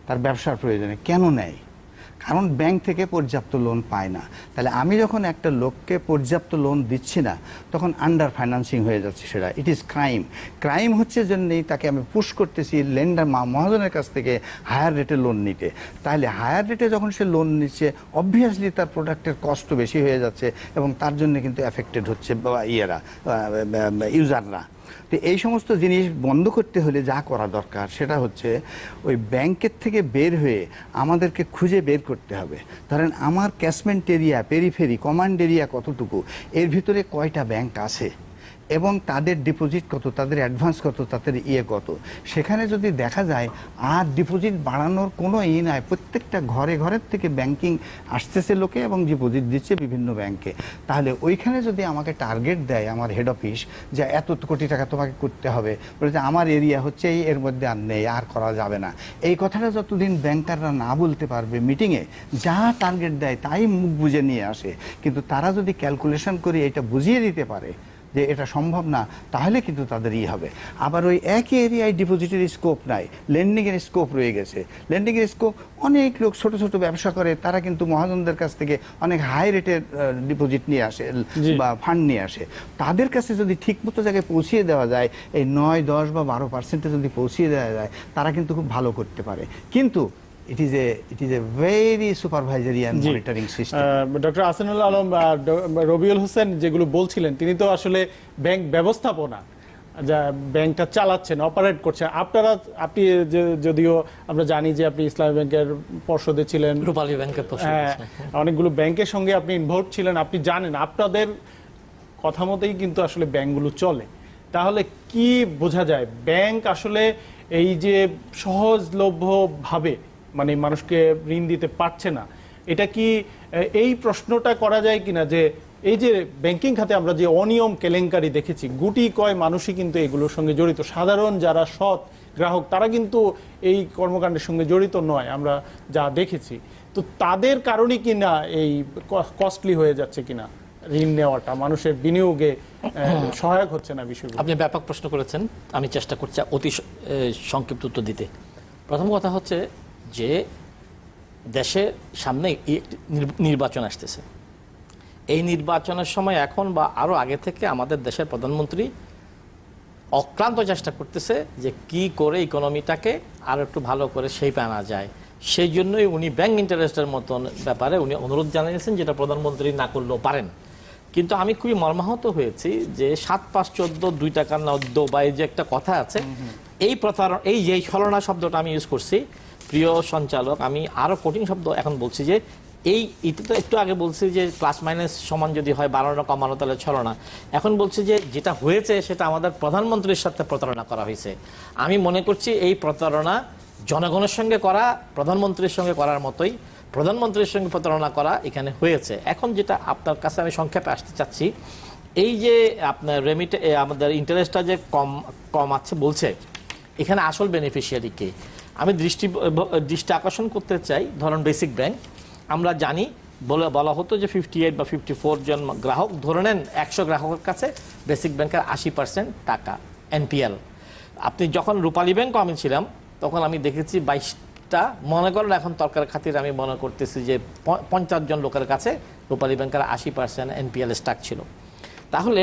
[SPEAKER 8] তার ব্যবসার প্রয়োজনে। কেন নেয়? কারণ ব্যাংক থেকে পর্যাপ্ত লোন পায় না। তাহলে আমি যখন একটা লোককে পর্যাপ্ত লোন দিচ্ছি না, তখন আন্ডার ফাইন্যান্সিং হয়ে যাচ্ছে। সেটা ইট ইজ ক্রাইম হচ্ছে জন্যই তাকে আমি পুশ করতেছি লেন্ডার মহাজনের কাছ থেকে হায়ার রেটে লোন নিতে। তাহলে হায়ার রেটে যখন সে লোন নিচ্ছে, অবভিয়াসলি তার প্রোডাক্টের কষ্ট বেশি হয়ে যাচ্ছে এবং তার জন্য কিন্তু এফেক্টেড হচ্ছে ইউজাররা। তো এই সমস্ত জিনিস বন্ধ করতে হলে যা করা দরকার সেটা হচ্ছে ওই ব্যাংকের থেকে বের হয়ে আমাদেরকে খুঁজে বের করতে হবে। ধরেন আমার ক্যাশমেন্ট এরিয়া, পেরিফেরি, কমান্ড এরিয়া কতটুকু, এর ভিতরে কয়টা ব্যাংক আছে, এবং তাদের ডিপোজিট কত, তাদের অ্যাডভান্স কত, তাদের কত, সেখানে যদি দেখা যায় আর ডিপোজিট বাড়ানোর কোনো নাই, প্রত্যেকটা ঘরে ঘরের থেকে ব্যাংকিং আসতেছে লোকে এবং ডিপোজিট দিচ্ছে বিভিন্ন ব্যাংকে, তাহলে ওইখানে যদি আমাকে টার্গেট দেয় আমার হেড অফিস যে এত কোটি টাকা তোমাকে করতে হবে, বলে যে আমার এরিয়া হচ্ছে এর মধ্যে আর নেই, আর করা যাবে না, এই কথাটা যতদিন ব্যাংকাররা না বলতে পারবে মিটিংয়ে, যা টার্গেট দেয় তাই মুখ বুঝে নিয়ে আসে, কিন্তু তারা যদি ক্যালকুলেশন করে এটা বুঝিয়ে দিতে পারে যে এটা সম্ভব না, তাহলে কিন্তু তাদের হবে। আবার ওই একই এরিয়ায় ডিপোজিটের স্কোপ নাই, লেন্ডিংয়ের স্কোপ রয়ে গেছে। লেন্ডিংয়ের স্কোপ, অনেক লোক ছোট ছোট ব্যবসা করে, তারা কিন্তু মহাজনদের কাছ থেকে অনেক হাই রেটের ডিপোজিট নিয়ে আসে বা ফান্ড নিয়ে আসে। তাদের কাছে যদি ঠিকমতো জায়গায় পৌঁছিয়ে দেওয়া যায়, এই 9, 10 বা 12% যদি পৌঁছিয়ে দেওয়া যায়, তারা কিন্তু খুব ভালো করতে পারে। কিন্তু it is a very supervisory and monitoring system.
[SPEAKER 1] Doctor Ahsanul Alam, Rabiul Hossain যেগুলো বলছিলেন, তিনি তো আসলে ব্যাংক ব্যবস্থাপনা, যা ব্যাংকটা চালাচ্ছেন, অপারেট করছেন। আপনি যদিও আমরা জানি যে আপনি ইসলামী ব্যাংকের পর্ষদে ছিলেন,
[SPEAKER 5] রূপালী ব্যাংকের পর্ষদে,
[SPEAKER 1] অনেকগুলো ব্যাংকের সঙ্গে আপনি ইনভলভ ছিলেন, আপনি জানেন আপনাদের কথা মতোই কিন্তু আসলে ব্যাংকগুলো চলে। তাহলে কি বোঝা যায়, ব্যাংক আসলে এই যে সহজলভ্য ভাবে মানে মানুষকে ঋণ দিতে পারছে না, এটা কি এই প্রশ্নটা করা যায় কিনা যে এই যে ব্যাংকিং খাতে আমরা যে অনিয়ম কেলেঙ্কারি দেখেছি, গুটি কয় মানুষই কিন্তু এগুলোর সঙ্গে জড়িত, সাধারণ যারা সৎ গ্রাহক তারা কিন্তু এই কর্মকাণ্ডের সঙ্গে জড়িত নয়, আমরা যা দেখেছি। তো তাদের কারণে কিনা এই কস্টলি হয়ে যাচ্ছে কিনা ঋণ নেওয়াটা, মানুষের বিনিয়োগে সহায়ক হচ্ছে না বিষয়গুলো?
[SPEAKER 5] আপনি ব্যাপক প্রশ্ন করেছেন, আমি চেষ্টা করছি অতি সংক্ষিপ্ত উত্তর দিতে। প্রথম কথা হচ্ছে যে দেশে সামনে নির্বাচন আসতেছে। এই নির্বাচনের সময় এখন বা আরও আগে থেকে আমাদের দেশের প্রধানমন্ত্রী অক্লান্ত চেষ্টা করতেছে যে কি করে ইকোনমিটাকে আর একটু ভালো করে শেপে আনা যায়। সেই জন্যই উনি ব্যাংক ইন্টারেস্টের মতন ব্যাপারে উনি অনুরোধ জানিয়েছেন, যেটা প্রধানমন্ত্রী না করলেও পারেন। কিন্তু আমি খুবই মর্মাহত হয়েছি যে 7, 5, 14, 2 টাকা 9 বা এই যে একটা কথা আছে, এই প্রতারণা, এই যে ছলনা শব্দটা আমি ইউজ করছি, প্রিয় সঞ্চালক, আমি আরও কঠিন শব্দ এখন বলছি যে এটা তো একটু আগে বলছি যে প্লাস মাইনাস সমান যদি হয়, বাড়ানো কমানো তাহলে ছলনা। এখন বলছি যে যেটা হয়েছে সেটা আমাদের প্রধানমন্ত্রীর সাথে প্রতারণা করা হয়েছে। আমি মনে করছি এই প্রতারণা জনগণের সঙ্গে করা, প্রধানমন্ত্রীর সঙ্গে করার মতোই প্রধানমন্ত্রীর সঙ্গে প্রতারণা করা এখানে হয়েছে। এখন যেটা আপনার কাছে আমি সংক্ষেপে আসতে চাচ্ছি, এই যে আপনার আমাদের ইন্টারেস্টটা যে কম আছে বলছে, এখানে আসল বেনিফিশিয়ারি কে? আমি দৃষ্টি আকর্ষণ করতে চাই। ধরুন বেসিক ব্যাংক, আমরা জানি বলা হতো যে 58 বা 54 জন গ্রাহক, ধরে নেন 100 গ্রাহকের কাছে বেসিক ব্যাংকের 80% টাকা এনপিএল। আপনি যখন রূপালী ব্যাংক আমি ছিলাম তখন আমি দেখেছি 22টা, মনে করেন এখন তরকার খাতির আমি মনে করতেছি যে 50 জন লোকের কাছে রূপালী ব্যাংকের 80% এনপিএল স্টক ছিল। তাহলে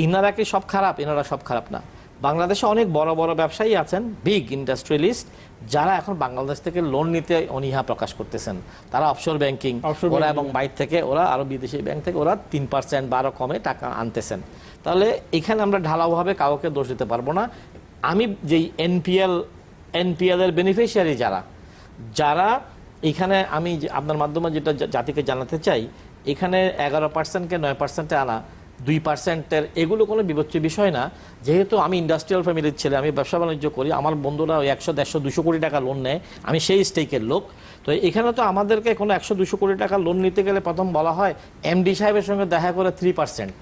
[SPEAKER 5] ইনারা কি সব খারাপ? এনারা সব খারাপ না। বাংলাদেশে অনেক বড় বড় ব্যবসায়ী আছেন, বিগ ইন্ডাস্ট্রিয়ালিস্ট, যারা এখন বাংলাদেশ থেকে লোন নিতে অনীহা প্রকাশ করতেছেন। তারা অফশোর ব্যাংকিং ওরা, এবং বাইরে থেকে ওরা, আরো বিদেশি ব্যাংক থেকে ওরা 3% বা আরো কমে টাকা আনতেছেন। তাহলে এখানে আমরা ঢালাওভাবে কাউকে দোষ দিতে পারবো না। আমি যেই এনপিএল এর বেনিফিশিয়ারি যারা এখানে, আমি আপনার মাধ্যমে যেটা জাতিকে জানাতে চাই, এখানে 11%কে 9%-এ আনা, 2%-এর, এগুলো কোনো বিবেচ্য বিষয় না। যেহেতু আমি ইন্ডাস্ট্রিয়াল ফ্যামিলির ছেলে, আমি ব্যবসা বাণিজ্য করি, আমার বন্ধুরা 100, 150, 200 কোটি টাকা লোন নেয়, আমি সেই স্টেকের লোক। তো এখানে তো আমাদেরকে কোনো 100, 200 কোটি টাকা লোন নিতে গেলে প্রথম বলা হয় এমডি সাহেবের সঙ্গে দেখা করে 3%।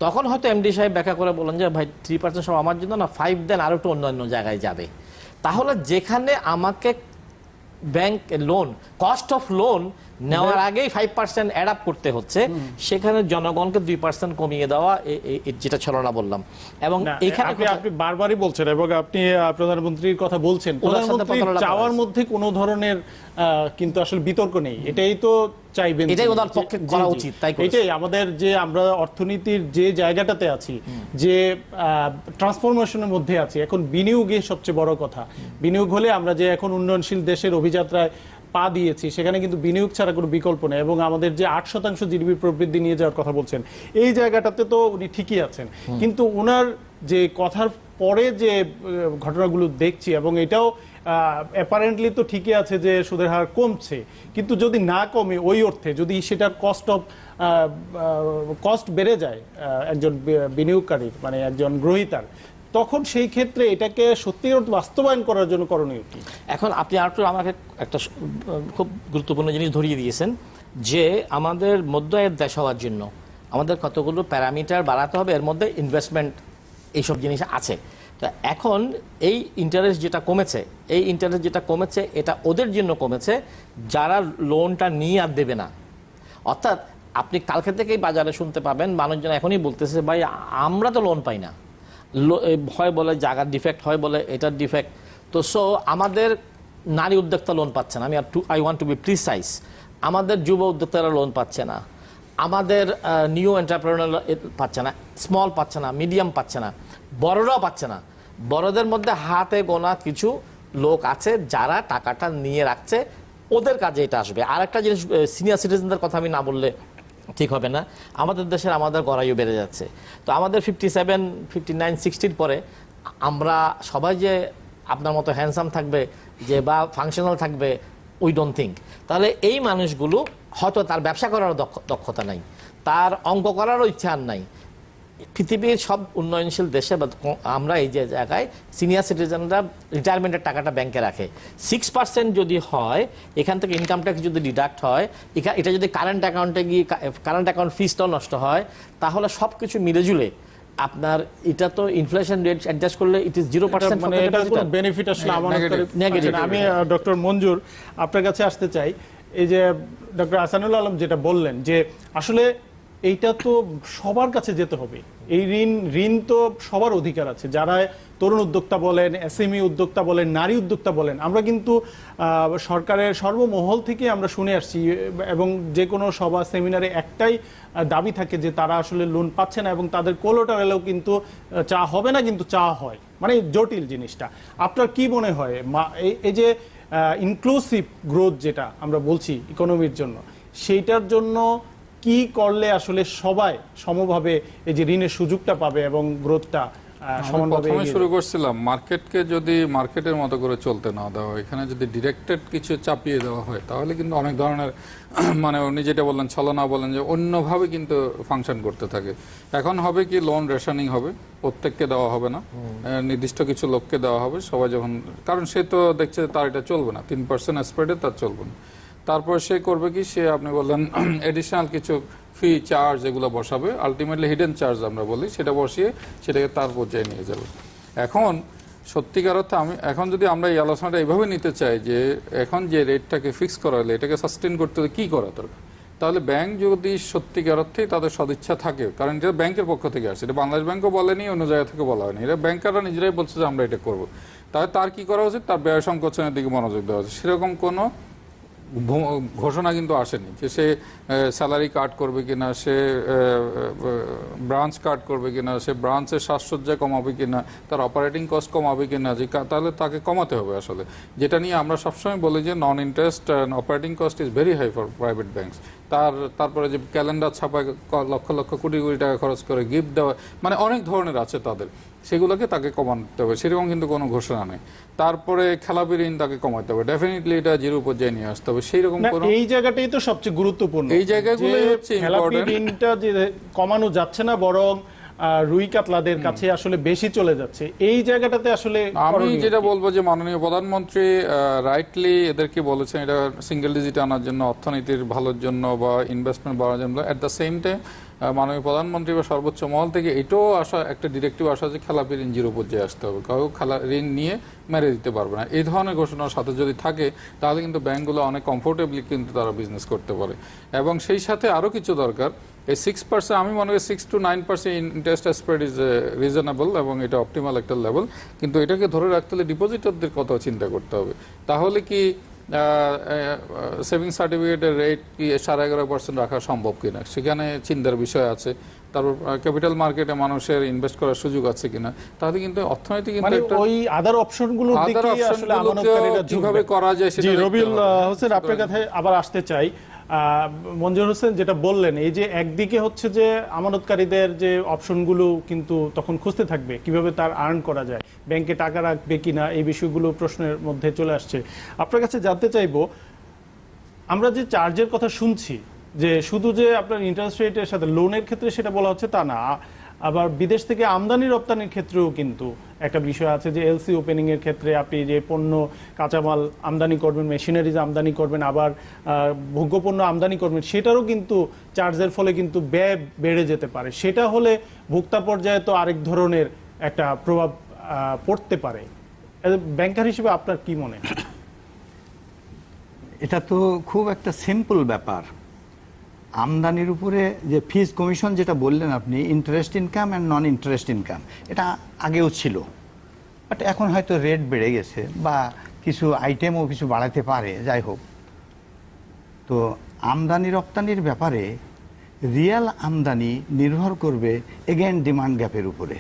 [SPEAKER 5] তখন হয়তো এমডি সাহেব ব্যাখ্যা করে বলেন যে ভাই 3% সব আমার জন্য না, 5 দেন, আরও একটু অন্যান্য জায়গায় যাবে। তাহলে যেখানে আমাকে bank loan, cost of loan নেওয়ার আগেই 5% অ্যাড আপ করতে হচ্ছে, সেখানে জনগণকে 2% কমিয়ে দেওয়া, যেটা ছলনা বললাম। এবং এখানে
[SPEAKER 1] আপনি বারবারই বলছেন এবং আপনি প্রধানমন্ত্রীর কথা বলছেন, প্রধানমন্ত্রী চাওয়ার মধ্যে কোনো ধরনের কিন্তু আসলে বিতর্ক নেই, এটাই তো চাইবেন,
[SPEAKER 5] এটাই ওনার পক্ষে করা উচিত। তাই
[SPEAKER 1] এটাই আমাদের যে আমরা অর্থনীতির যে জায়গাটাতে আছি, যে ট্রান্সফরমেশনের মধ্যে আছি, এখন বিনিয়োগই সবচেয়ে বড় কথা। বিনিয়োগ হলে আমরা যে এখন উন্নয়নশীল দেশের অভিযাত্রায় পা দিয়েছি, সেখানে কিন্তু বিনিয়োগ ছাড়া কোনো বিকল্প নেই। এবং আমাদের যে 8% জিডিপি প্রবৃদ্ধি নিয়ে যাওয়ার কথা বলছেন, এই জায়গাটাতে তো উনি ঠিকই আছেন, কিন্তু ওনার যে কথার পরে যে ঘটনাগুলো দেখছি, এবং এটাও অ্যাপারেন্টলি তো ঠিকই আছে যে সুদের হার কমছে, কিন্তু যদি না কমে ওই অর্থে যদি সেটার কস্ট বেড়ে যায় একজন বিনিয়োগকারীর, মানে একজন গ্রহীতার, তখন সেই ক্ষেত্রে এটাকে সত্যিকার বাস্তবায়ন করার জন্য করণীয় কি?
[SPEAKER 5] এখন আপনি আর আমাকে একটা খুব গুরুত্বপূর্ণ জিনিস ধরিয়ে দিয়েছেন যে আমাদের মধ্য আয়ের দেশ হওয়ার জন্য আমাদের কতগুলো প্যারামিটার বাড়াতে হবে, এর মধ্যে ইনভেস্টমেন্ট এইসব জিনিস আছে। তো এখন এই ইন্টারেস্ট যেটা কমেছে এটা ওদের জন্য কমেছে যারা লোনটা নিয়ে আর দেবে না। অর্থাৎ আপনি কালকে থেকেই বাজারে শুনতে পাবেন মানুষজন এখনই বলতেছে ভাই আমরা তো লোন পাই না, হয় বলে জায়গার ডিফেক্ট, হয় বলে এটার ডিফেক্ট। তো সো আমাদের নারী উদ্যোক্তা লোন পাচ্ছে না, I want to B precise, আমাদের যুব উদ্যোক্তারা লোন পাচ্ছে না, আমাদের নিউ এন্টারপ্রেনার পাচ্ছে না, স্মল পাচ্ছে না, মিডিয়াম পাচ্ছে না, বড়রাও পাচ্ছে না। বড়দের মধ্যে হাতে গোনা কিছু লোক আছে যারা টাকাটা নিয়ে রাখছে, ওদের কাজে এটা আসবে। আর একটা জিনিস, সিনিয়র সিটিজেনদের কথা আমি না বললে ঠিক হবে না। আমাদের দেশের আমাদের গড়াইও বেড়ে যাচ্ছে। তো আমাদের 57, 59, 60 পরে আমরা সবাই যে আপনার মতো হ্যান্ডসাম থাকবে যে বা ফাংশনাল থাকবে, উই ডোন্ট থিঙ্ক। তাহলে এই মানুষগুলো হয়তো তার ব্যবসা করার দক্ষতা নাই, তার অঙ্ক করারও ইচ্ছা আর নাই। পৃথিবীর সব উন্নয়নশীল দেশে আমরা এই যে জায়গায় সিনিয়র সিটিজেনরা রিটায়ারমেন্টের টাকাটা ব্যাংকে রাখে, 6% যদি হয়, এখান থেকে ইনকাম ট্যাক্স যদি ডিডাক্ট হয়, এটা যদি কারেন্ট অ্যাকাউন্টে গিয়ে কারেন্ট অ্যাকাউন্ট ফিসটাও নষ্ট হয়, তাহলে সব কিছু মিলেজুলে আপনার এটা তো ইনফ্লেশন রেট অ্যাডজাস্ট করলে ইট ইজ 0%।
[SPEAKER 1] মানে এটা কোনো বেনিফিট আসলে নেগেটিভ। আমি ডক্টর মঞ্জুর আপনার কাছে আসতে চাই। এই যে ডক্টর আহসানুল আলম যেটা বললেন যে আসলে এইটা তো সবার কাছে যেতে হবে, এই ঋণ তো সবার অধিকার আছে, যারা তরুণ উদ্যোক্তা বলেন, এসএমই উদ্যোক্তা বলেন, নারী উদ্যোক্তা বলেন। আমরা কিন্তু সরকারের সর্বমহল থেকে আমরা শুনে আসছি, এবং যে কোনো সভা সেমিনারে একটাই দাবি থাকে যে তারা আসলে লোন পাচ্ছে না, এবং তাদের কোলাটারালেও কিন্তু চা হবে না, কিন্তু চা হয়, মানে জটিল জিনিসটা। আপনার কি মনে হয় এই যে ইনক্লুসিভ গ্রোথ যেটা আমরা বলছি ইকোনমির জন্য, সেইটার জন্য কি করলে আসলে সবাই সমভাবে এই যে ঋণের সুযোগটা পাবে এবং গ্রোথটা সমানভাবে?
[SPEAKER 6] প্রথমে শুরু করছিলাম মার্কেটকে যদি মার্কেটের মতো করে চলতে না দেওয়া হয়, এখানে যদি ডিরেক্টেড কিছু চাপিয়ে দেওয়া হয়, তাহলে কিন্তু অনেক ধরনের মানে উনি যেটা বললেন ছলনা বলেন যে অন্যভাবে কিন্তু ফাংশন করতে থাকে। এখন হবে কি, লোন রেশনিং হবে, প্রত্যেককে দেওয়া হবে না, নির্দিষ্ট কিছু লোককে দেওয়া হবে। সবাই যখন, কারণ সে তো দেখছে তার এটা চলবে না, 3% স্প্রেডে তার চলবে না। তারপর সে করবে কি, সে আপনি বললেন এডিশনাল কিছু ফি চার্জ এগুলো বসাবে, আলটিমেটলি হিডেন চার্জ আমরা বলি, সেটা বসিয়ে সেটাকে তার পর্যায়ে নিয়ে যাবে। এখন সত্যিকার অর্থে এখন যদি আমরা এই আলোচনাটা এইভাবে নিতে চাই যে এখন যে রেটটাকে ফিক্স করা হলে এটাকে সাস্টেন করতে হলে কী করা দরকার, তাহলে ব্যাংক যদি সত্যিকার অর্থেই তাদের সদিচ্ছা থাকে, কারণ এটা ব্যাংকের পক্ষ থেকে আসছে, এটা বাংলাদেশ ব্যাংকও বলেনি, অন্য জায়গা থেকে বলা হয়নি, এটা ব্যাংকাররা নিজেরাই বলছে যে আমরা এটা করবো। তাহলে তার কি করা উচিত, তার ব্যয় সংকোচনের দিকে মনোযোগ দেওয়া উচিত। সেরকম কোনো ঘোষণা কিন্তু আসেনি যে সে স্যালারি কাট করবে কিনা, সে ব্রাঞ্চ কাট করবে কিনা, সে ব্রাঞ্চের সাজসজ্জা কমাবে কিনা, তার অপারেটিং কস্ট কমাবে কিনা, যে তাহলে তাকে কমাতে হবে আসলে। যেটা নিয়ে আমরা সবসময় বলি যে non interest operating cost is very high for private banks. তারপরে যে ক্যালেন্ডার ছাপায় লক্ষ লক্ষ কোটি কোটি টাকা খরচ করে গিফট দেওয়া, মানে অনেক ধরনের আছে তাদের, সেগুলোকে তাকে কমাতে হবে, সেরকম কিন্তু কোনো ঘোষণা নেই। তারপরে খেলাপি ঋণ তাকে কমাতে হবে, ডেফিনেটলি এটা জিরো পর্যায়ে নিয়ে আসতে হবে, সেইরকম কোনো,
[SPEAKER 1] এই জায়গাটাই তো সবচেয়ে গুরুত্বপূর্ণ।
[SPEAKER 6] এই জায়গাগুলোই হচ্ছে
[SPEAKER 1] খেলাপি ঋণটা যে কমানো যাচ্ছে না, বরং রুই কাতলাদের কাছে আসলে বেশি চলে যাচ্ছে, এই জায়গাটাতে আসলে
[SPEAKER 6] আমি যেটা বলবো যে মাননীয় প্রধানমন্ত্রী রাইটলি এদেরকে বলেছেন এটা সিঙ্গেল ডিজিট আনার জন্য, অর্থনীতির ভালোর জন্য বা ইনভেস্টমেন্ট বাড়ানোর জন্য। অ্যাট দ্য সেম টাইম মাননীয় প্রধানমন্ত্রী বা সর্বোচ্চ মহল থেকে এটাও আসা, একটা ডিরেক্টিভ আসা যে খেলাপি ঋণ জিরো পর্যায়ে আসতে হবে, কারো ঋণ নিয়ে মেরে দিতে পারবে না। এই ধরনের ঘোষণার সাথে যদি থাকে তাহলে কিন্তু ব্যাংকগুলো অনেক কমফোর্টেবলি কিন্তু তারা বিজনেস করতে পারে। এবং সেই সাথে আরও কিছু দরকার, এই 6%, আমি মনে করি 6 to 9% interest spread is reasonable এবং এটা অপটিমাল একটা লেভেল, কিন্তু এটাকে ধরে রাখতে হলে ডিপোজিটরদের কথা চিন্তা করতে হবে। তাহলে কি সেভিংস সার্টিফিকেটের রেট কি 11.5% রাখা সম্ভব কিনা, সেখানে চিন্তার বিষয় আছে। তারপর ক্যাপিটাল মার্কেটে মানুষের ইনভেস্ট করার সুযোগ আছে কিনা, তাহলে কিন্তু অর্থনীতি কিন্তু
[SPEAKER 1] ওই আদার অপশনগুলোর দিকে আসলে আমানতকারীরা
[SPEAKER 6] কিভাবে করা যায় সেটা।
[SPEAKER 1] রবিউল হোসেন, আপনার কাছে আবার আসতে চাই। মঞ্জুর হোসেন যেটা বললেন, এই যে একদিকে হচ্ছে যে আমানতকারীদের যে অপশনগুলো কিন্তু তখন খুঁজতে থাকবে কিভাবে তার আর্ন করা যায়, ব্যাংকে টাকা রাখবে কিনা, এই বিষয়গুলো প্রশ্নের মধ্যে চলে আসছে। আপনার কাছে জানতে চাইবো, আমরা যে চার্জের কথা শুনছি যে শুধু যে আপনার ইন্টারেস্ট রেটের সাথে লোনের ক্ষেত্রে সেটা বলা হচ্ছে তা না, আবার বিদেশ থেকে আমদানি রপ্তানির ক্ষেত্রেও কিন্তু একটা বিষয় আছে যে এলসি ওপেনিং এর ক্ষেত্রে আপনি যে পণ্য কাঁচামাল আমদানি করবেন, মেশিনারিজ আমদানি করবেন, আবার ভোগ্যপণ্য আমদানি করবেন, সেটারও কিন্তু চার্জের ফলে কিন্তু ব্যয় বেড়ে যেতে পারে। সেটা হলে ভোক্তা পর্যায়ে তো আরেক ধরনের একটা প্রভাব পড়তে পারে। ব্যাংকার হিসেবে আপনার কি মনে হয়?
[SPEAKER 8] এটা তো খুব একটা সিম্পল ব্যাপার। আমদানির উপরে যে ফিজ কমিশন যেটা বললেন আপনি, interest income and non interest income, এটা আগেও ছিল, বাট এখন হয়তো রেট বেড়ে গেছে বা কিছু আইটেমও কিছু বাড়াতে পারে, যাই হোক। তো আমদানি রপ্তানির ব্যাপারে রিয়াল আমদানি নির্ভর করবে এগেন ডিমান্ড গ্যাপের উপরে।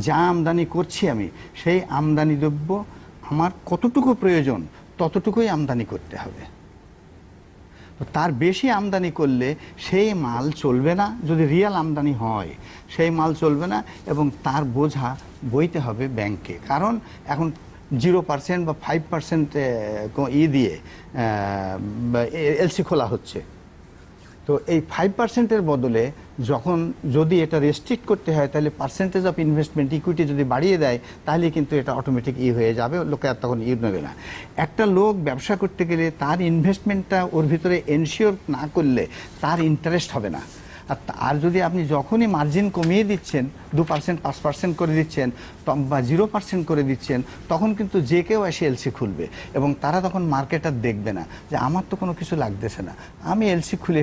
[SPEAKER 8] যা আমদানি করছি আমি, সেই আমদানি দ্রব্য আমার কতটুকু প্রয়োজন ততটুকুই আমদানি করতে হবে। তার বেশি আমদানি করলে সেই মাল চলবে না, যদি রিয়াল আমদানি হয় সেই মাল চলবে না, এবং তার বোঝা বইতে হবে ব্যাংকে। কারণ এখন 0% বা 5% দিয়ে এলসি খোলা হচ্ছে। তো এই 5%-এর বদলে যখন যদি এটা রেস্ট্রিক্ট করতে হয়, তাহলে পার্সেন্টেজ অফ ইনভেস্টমেন্ট ইকুইটি যদি বাড়িয়ে দেয়, তাহলে কিন্তু এটা অটোমেটিক হয়ে যাবে, লোকে আর তখন নেবে না। একটা লোক ব্যবসা করতে গেলে তার ইনভেস্টমেন্টটা ওর ভিতরে এনশিওর না করলে তার ইন্টারেস্ট হবে না। আর যদি আপনি যখনই মার্জিন কমিয়ে দিচ্ছেন, 2%, 5% করে দিচ্ছেন বা 0% করে দিচ্ছেন, তখন কিন্তু যে কেউ এসে এলসি খুলবে, এবং তারা তখন মার্কেট আর দেখবে না যে আমার তো কোনো কিছু লাগতেছে না, আমি এলসি খুলে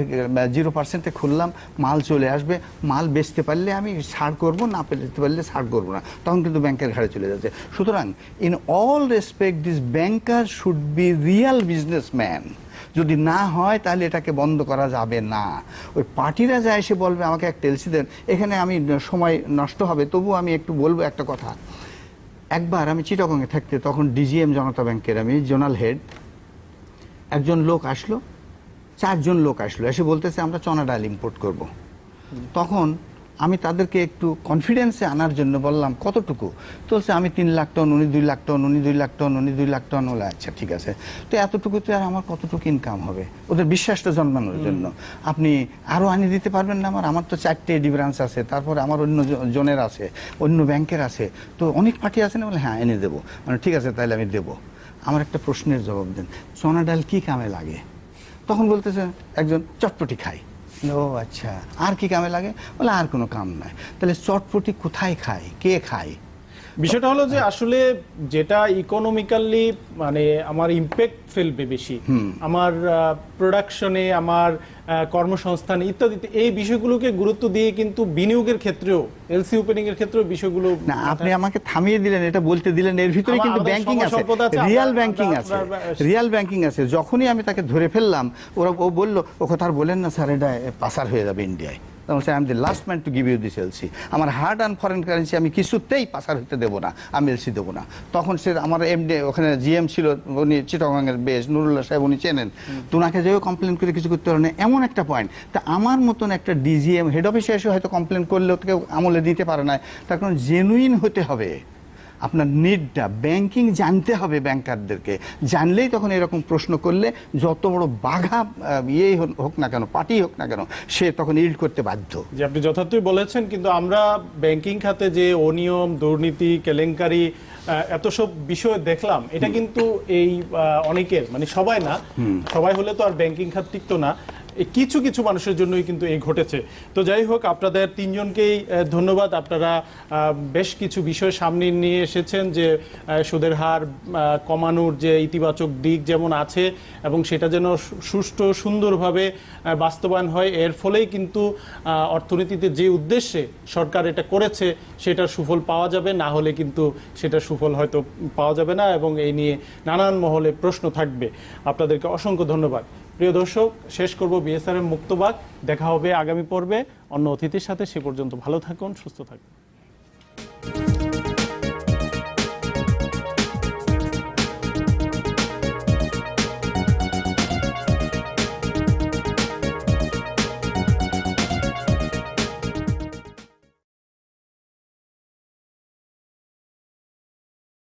[SPEAKER 8] 0%-এ খুললাম, মাল চলে আসবে, মাল বেচতে পারলে আমি ছাড় করবো, না বেচতে পারলে ছাড় করবো না, তখন কিন্তু ব্যাংকের ঘাড়ে চলে যাচ্ছে। সুতরাং in all respect this banker should be Real businessman. যদি না হয় তাহলে এটাকে বন্ধ করা যাবে না। ওই পার্টিরা যা এসে বলবে আমাকে একটা এলসি দেন, এখানে আমি সময় নষ্ট হবে, তবু আমি একটু বলবো একটা কথা। একবার আমি চিটাগংয়ে থাকতে, তখন ডিজিএম জনতা ব্যাংকের আমি জোনাল হেড, একজন লোক আসলো, 4 জন লোক আসলো, এসে বলতেছে আমরা চনা ডাল ইম্পোর্ট করব। তখন আমি তাদেরকে একটু কনফিডেন্সে আনার জন্য বললাম কতটুকু, তো আমি 3 লাখ টন, উনি 2 লাখ টন, উনি 2 লাখ টন, উনি 2 লাখ টন। বলে আচ্ছা ঠিক আছে, তো এতটুকুতে আর আমার কতটুকু ইনকাম হবে? ওদের বিশ্বাসটা জন্মানোর জন্য আপনি আরও আনিয়ে দিতে পারবেন না? আমার তো 4টে এডি ব্রাঞ্চ আছে, তারপরে আমার অন্য জনের আছে, অন্য ব্যাংকের আছে, তো অনেক পার্টি আছে না? বলে হ্যাঁ এনে দেবো। মানে ঠিক আছে তাহলে আমি দেবো। আমার একটা প্রশ্নের জবাব দেন, চনা ডাল কি কামে লাগে? তখন বলতেছে একজন চটপটি খায়। ও আচ্ছা, আর কি কামে লাগে? বলে আর কোনো কাম নাই। তাহলে চটপটি কোথায় খায়, কে খায়?
[SPEAKER 1] বিষয়টা হলো যে আসলে যেটা ইকোনমিক্যালি মানে আমার ইম্প্যাক্ট ফেলবে বেশি, আমার প্রোডাকশনে, আমার কর্মসংস্থান ইত্যাদিতে, এই বিষয়গুলোকে গুরুত্ব দিয়ে কিন্তু বিনিয়োগের ক্ষেত্রেও, এলসি ওপেনিং এর ক্ষেত্রেও বিষয়গুলো।
[SPEAKER 8] না, আপনি আমাকে থামিয়ে দিলেন, এটা বলতে দিলেন, এর ভিতরে কিন্তু ব্যাংকিং আছে, রিয়াল ব্যাংকিং আছে, রিয়াল ব্যাংকিং আছে। যখনই আমি তাকে ধরে ফেললাম, ও বলল ও কথা আর বলেন না স্যার, এটা পাসার হয়ে যাবে ইন্ডিয়ায়। I am the last man to give you this LC. আমার হার্ড অ্যান্ড ফরেন কারেন্সি আমি কিছুতেই পাসার হতে দেবো না, আমি এলসি দেবো না। তখন সে আমার এমডি, ওখানে জিএম ছিল, উনি চিটাগংয়ের বেশ, নুরুল্লাহ সাহেব, উনি চেনেন, তো ওনাকে যেও কমপ্লেন করে কিছু করতে পারে না, এমন একটা পয়েন্ট। তা আমার মতন একটা ডিজিএম হেড অফিসে এসে হয়তো কমপ্লেন করলেও কেউ আমলে দিতে পারে না। তার কারণ জেনুইন হতে হবে, আপনার নিডটা, ব্যাংকিং জানতে হবে ব্যাংকারদেরকে, জানলেই তখন এরকম প্রশ্ন করলে যত বড় বাঘা হোক না কেন, পার্টি হোক না কেন, সে তখন ইল্ড করতে বাধ্য।
[SPEAKER 1] যে আপনি যথার্থই বলেছেন, কিন্তু আমরা ব্যাংকিং খাতে যে অনিয়ম, দুর্নীতি, কেলেঙ্কারি, এত সব বিষয় দেখলাম, এটা কিন্তু এই অনেকের, মানে সবাই না, সবাই হলে তো আর ব্যাংকিং খাত টিকতো না, কিছু কিছু মানুষের জন্যই কিন্তু এই ঘটেছে। তো যাই হোক, আপনাদের 3 জনকেই ধন্যবাদ। আপনারা বেশ কিছু বিষয় সামনে নিয়ে এসেছেন, যে সুদের হার কমানোর যে ইতিবাচক দিক যেমন আছে, এবং সেটা যেন সুষ্ঠু সুন্দরভাবে বাস্তবায়ন হয়, এর ফলেই কিন্তু অর্থনীতিতে যে উদ্দেশ্যে সরকার এটা করেছে সেটার সুফল পাওয়া যাবে, না হলে কিন্তু সেটার সুফল হয়তো পাওয়া যাবে না, এবং এই নিয়ে নানান মহলে প্রশ্ন থাকবে। আপনাদেরকে অসংখ্য ধন্যবাদ। প্রিয় দর্শক, শেষ করব বিএসআরএম মুক্তবাক। দেখা হবে আগামী পর্বে অন্য অতিথির সাথে। সে পর্যন্ত ভালো থাকুন, সুস্থ থাকুন।